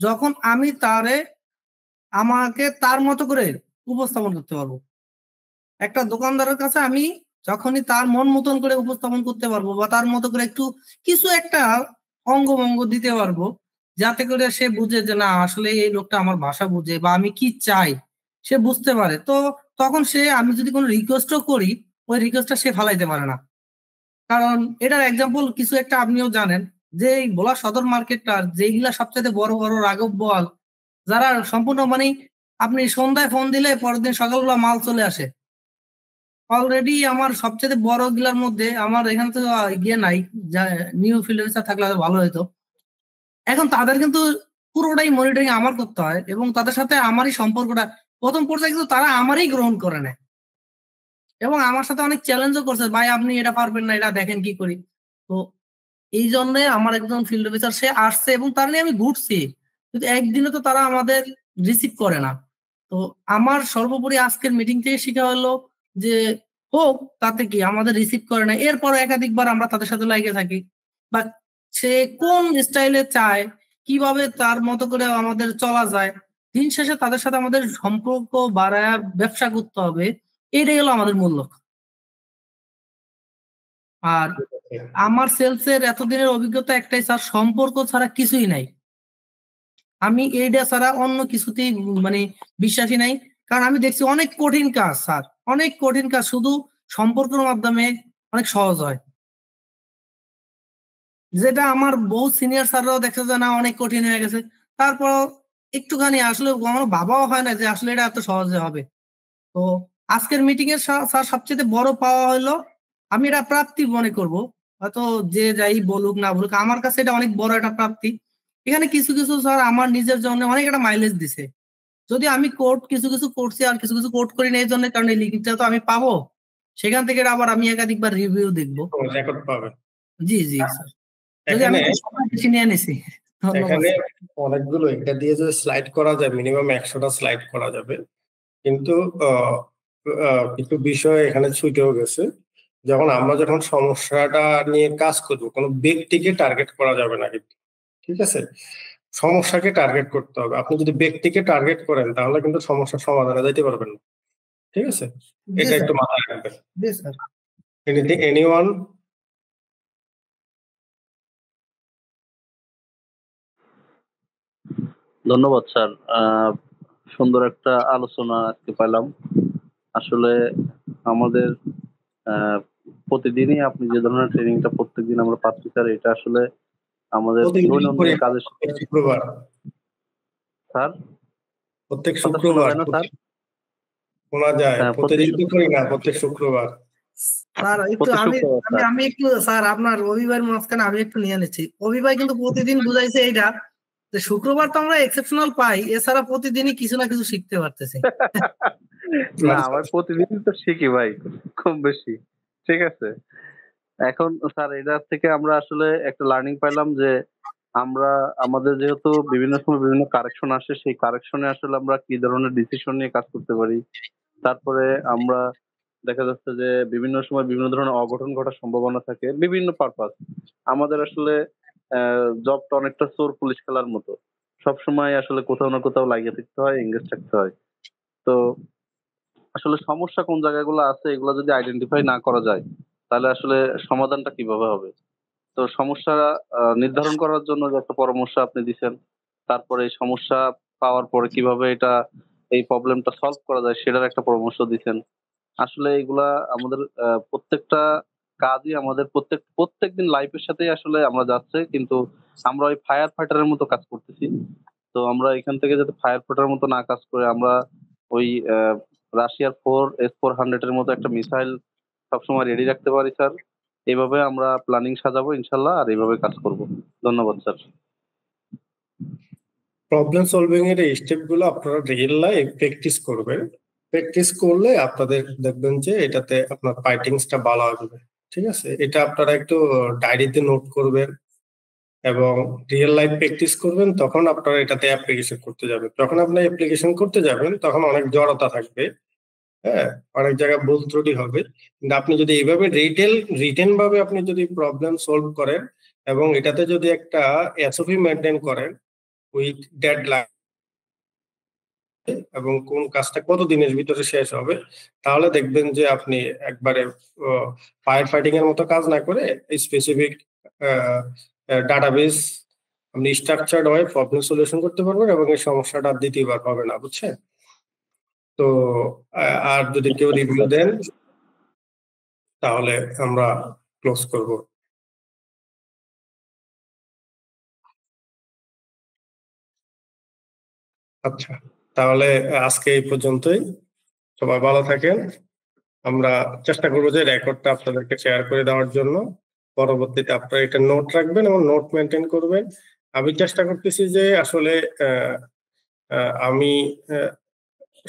যখন আমি আমাকে তার মতো করে উপস্থাপন করতে পারবো। একটা দোকানদারের কাছে আমি যখনই তার মন মতন করে উপস্থাপন করতে পারবো বা তার মতো করে একটু কিছু একটা অঙ্গভঙ্গ দিতে পারবো, যাতে করে সে বুঝে যে না আসলে এই লোকটা আমার ভাষা বুঝে বা আমি কি চাই সে বুঝতে পারে, তো তখন আমি যদি কোনো রিকোয়েস্টও করি ওই রিকোয়েস্টটা সে ফালাইতে পারে না। কারণ এটার এক্সাম্পল কিছু একটা আপনিও জানেন যে এই ভোলা সদর মার্কেটটার যেগুলা সবচেয়ে বড় বড় রাঘব বোয়াল, যারা সম্পূর্ণ মানে আপনি সন্ধ্যায় ফোন দিলে পরের দিন সকালবেলা মাল চলে আসে। অলরেডি আমার সবচেয়ে বড় গুলার মধ্যে আমার এখান থেকে গিয়ে নাই, নিউ ফিল্ড অফিসার থাকলে হয়তো ভালো হতো। এখন তাদের কিন্তু পুরোটাই মনিটরিং আমার করতে হয়, এবং তাদের সাথে আমারই সম্পর্কটা প্রথম পর্যায়ে কিন্তু তারা আমারই গ্রহণ করে নেয়, এবং আমার সাথে অনেক চ্যালেঞ্জও করছে, ভাই আপনি এটা পারবেন না, এটা দেখেন কি করি। তো এই জন্য আমার একজন ফিল্ড অফিসার সে আসছে এবং তার নিয়ে আমি ঘুরছি, কিন্তু একদিনে তো তারা আমাদের রিসিভ করে না। তো আমার সর্বোপরি আজকের মিটিং থেকে শেখা হলো যে হোক তাতে কি, আমাদের রিসিভ করে না, এরপর একাধিকবার আমরা তাদের সাথে লাগে থাকি, বা সে কোন স্টাইলে চায়, কিভাবে তার মতো করে আমাদের চলা যায়, দিন শেষে তাদের সাথে আমাদের সম্পর্ক বাড়ায় ব্যবসা করতে হবে, এটাই হলো আমাদের মূল লক্ষ্য। আর আমার সেলস এর এতদিনের অভিজ্ঞতা একটাই স্যার, সম্পর্ক ছাড়া কিছুই নাই। আমি এইটা ছাড়া অন্য কিছুতেই মানে বিশ্বাসী নাই, কারণ আমি দেখছি অনেক কঠিন কাজ স্যার, অনেক কঠিন কাজ শুধু সম্পর্কের মাধ্যমে অনেক সহজ হয়, যেটা আমার বহু সিনিয়র স্যাররাও দেখছে যে না অনেক কঠিন হয়ে গেছে। তারপর একটুখানি আসলে আমার ভাবাও হয় না যে আসলে এটা এত সহজে হবে। তো আজকের মিটিং এর স্যার সবচেয়ে বড় পাওয়া হলো আমি এটা প্রাপ্তি মনে করব। হয়তো যে যাই বলুক না বলুক, আমার কাছে এটা অনেক বড় একটা প্রাপ্তি। এখানে কিছু কিছু স্যার আমার নিজের জন্য অনেক একটা মাইলেজ দিছে। যদি আমি কোড কিছু কিছু করছি আর কিছু কিছু কোড করি না এই জন্য, কারণ এই লিঙ্কটা তো আমি পাবো, সেখান থেকে আবার আমি একাধিকবার রিভিউ দেখবো। রেকর্ড পাবে। জি জি স্যার, যদি এখানে আমি সময় বেশি নিয়ে নিছি। ধন্যবাদ এখানে স্যার। অনেকগুলো এটা দিয়ে যদি স্লাইড করা যায় মিনিমাম 100টা স্লাইড করা যাবে, কিন্তু কিছু বিষয় এখানে ছুটেও গেছে। যখন সমস্যাটা নিয়ে কাজ করবো, কোনো ব্যক্তিকে টার্গেট করা যাবে না কিন্তু, ঠিক আছে? সমস্যাকে টার্গেট করতে হবে। আপনি যদি ব্যক্তিকে টার্গেট করেন তাহলে কিন্তু সমস্যার সমাধানে যাইতে পারবেন না, ঠিক আছে? জি এটা স্যার, একটু মাথায় রাখবেন। জি স্যার। এনিওয়ান? ধন্যবাদ স্যার, সুন্দর একটা আলোচনা আজকে পেলাম। আসলে আমাদের প্রতিদিনই আপনি যে ধরনের ট্রেনিংটা প্রত্যেকদিন আমরা পাচ্ছি স্যার, এটা আসলে আমাদের দৈনন্দিন কাজের সাথে। শুক্রবার, স্যার প্রত্যেক কথা শোনা শুক্রবার যায় না স্যার? শোনা যায়। হ্যাঁ, প্রতিদিন তো করি না, প্রত্যেক শুক্রবার। স্যার একটু প্রতি আমি শুক্রবার আমি স্যার। আমি একটু স্যার আপনার রবিবার মাঝখানে আমি একটু নিয়ে নিচ্ছি। রবিবার কিন্তু প্রতিদিন বুঝাইছে এইটা যে শুক্রবার তো আমরা এক্সেপশনাল পাই, এছাড়া প্রতিদিনই কিছু না কিছু শিখতে পারতেছি। না, আমার প্রতিদিন তো শিখি ভাই, কম বেশি। ঠিক আছে, এখন স্যার এটা থেকে আমরা আসলে একটা লার্নিং পাইলাম যে আমরা আমাদের যেহেতু বিভিন্ন সময় বিভিন্ন কারেকশন আসে, সেই কারেকশনে আসলে আমরা কি ধরনের ডিসিশন নিয়ে কাজ করতে পারি। তারপরে আমরা দেখা যাচ্ছে যে বিভিন্ন সময় বিভিন্ন ধরনের অঘটন ঘটার সম্ভাবনা থাকে, বিভিন্ন পারপাস। আমাদের আসলে জবটা অনেকটা চোর পুলিশ খেলার মতো, সবসময় আসলে কোথাও না কোথাও লাগিয়ে থাকতে হয়, এঙ্গেজ থাকতে হয়। তো আসলে সমস্যা কোন জায়গাগুলো আছে এগুলো যদি আইডেন্টিফাই না করা যায় তাহলে আসলে সমাধানটা কিভাবে হবে। তো সমস্যা নির্ধারণ করার জন্য যে একটা পরামর্শ আপনি দিচ্ছেন, তারপরে এই সমস্যা পাওয়ার পরে কিভাবে এই প্রবলেমটা সলভ করা যায় সেটার একটা পরামর্শ দিচ্ছেন। আসলে এগুলা আমাদের প্রত্যেকটা কাজই আমাদের প্রত্যেকদিন লাইফের সাথেই আসলে আমরা যাচ্ছে, কিন্তু আমরা ওই ফায়ার ফাইটারের মতো কাজ করতেছি। তো আমরা এখান থেকে যাতে ফায়ার ফাইটারের মতো না কাজ করে আমরা ওই রাশিয়ার 4S-400 এর মতো একটা মিসাইল সবসময় রেডি রাখতে পারি স্যার। এভাবে আমরা প্ল্যানিং সাজাবো ইনশাল্লাহ, আর এইভাবে কাজ করব। ধন্যবাদ স্যার। প্রবলেম সলভিং এর এই স্টেপ গুলো আপনারা রিয়েল লাইফ প্র্যাকটিস করবেন। প্র্যাকটিস করলে আপনাদের দেখবেন যে এটাতে আপনার ফাইটিংসটা ভালো হবে, ঠিক আছে? এটা আপনারা একটু ডায়েরিতে নোট করবেন এবং রিয়েল লাইফ প্র্যাকটিস করবেন। তখন আপনারা এটাতে অ্যাপ্লিকেশন করতে যাবেন। যখন আপনি অ্যাপ্লিকেশন করতে যাবেন তখন অনেক জড়তা থাকবে, হ্যাঁ, অনেক জায়গায় ভুল ত্রুটি হবে। কিন্তু আপনি যদি এইভাবে রিটেন ভাবে আপনি যদি প্রবলেম সলভ করেন এবং এটাতে যদি একটা এসওপি মেনটেন করেন উইথ ডেডলাইন এবং কোন কাজটা কত দিনের ভিতরে শেষ হবে, তাহলে দেখবেন যে আপনি একবারে ফায়ার ফাইটিং এর মতো কাজ না করে স্পেসিফিক ডাটাবেস আপনি স্ট্রাকচার্ড হয়ে প্রবলেম সলিউশন করতে পারবেন এবং এই সমস্যাটা আর দ্বিতীয়বার হবে না, বুঝছেন? তো আর যদি কেউ রিভিউ দেন তাহলে আমরা ক্লোজ করব। আচ্ছা, তাহলে আজকে এই পর্যন্তই। সবাই ভালো থাকেন। আমরা চেষ্টা করবো যে রেকর্ডটা আপনাদেরকে শেয়ার করে দেওয়ার জন্য। পরবর্তীতে আপনারা এটা নোট রাখবেন এবং নোট মেনটেন করবেন। আমি চেষ্টা করতেছি যে আসলে আমি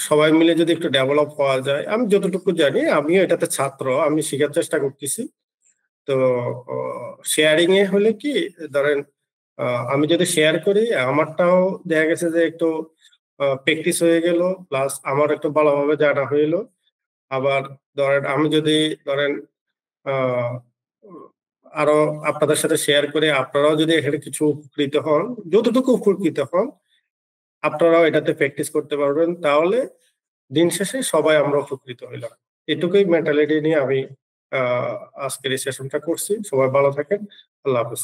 সবাই মিলে যদি একটু ডেভেলপ হওয়া যায়, আমি যতটুকু জানি আমিও এটাতে ছাত্র, আমি শেখার চেষ্টা করতেছি। তো শেয়ারিং এ হলে কি ধরেন আমি যদি শেয়ার করি আমারটাও দেখা গেছে যে একটু প্র্যাকটিস হয়ে গেল, প্লাস আমার একটু ভালোভাবে জানা হইলো। আবার আমি যদি আহ আরো আপনাদের সাথে শেয়ার করে আপনারাও যদি এখানে কিছু উপকৃত হন, যতটুকু উপকৃত হন আপনারাও এটাতে প্র্যাকটিস করতে পারবেন, তাহলে দিন শেষে সবাই আমরা উপকৃত হইলাম। এটুকুই মেন্টালিটি নিয়ে আমি আজকের এই সেশনটা করছি। সবাই ভালো থাকেন। আল্লাহ হাফেজ।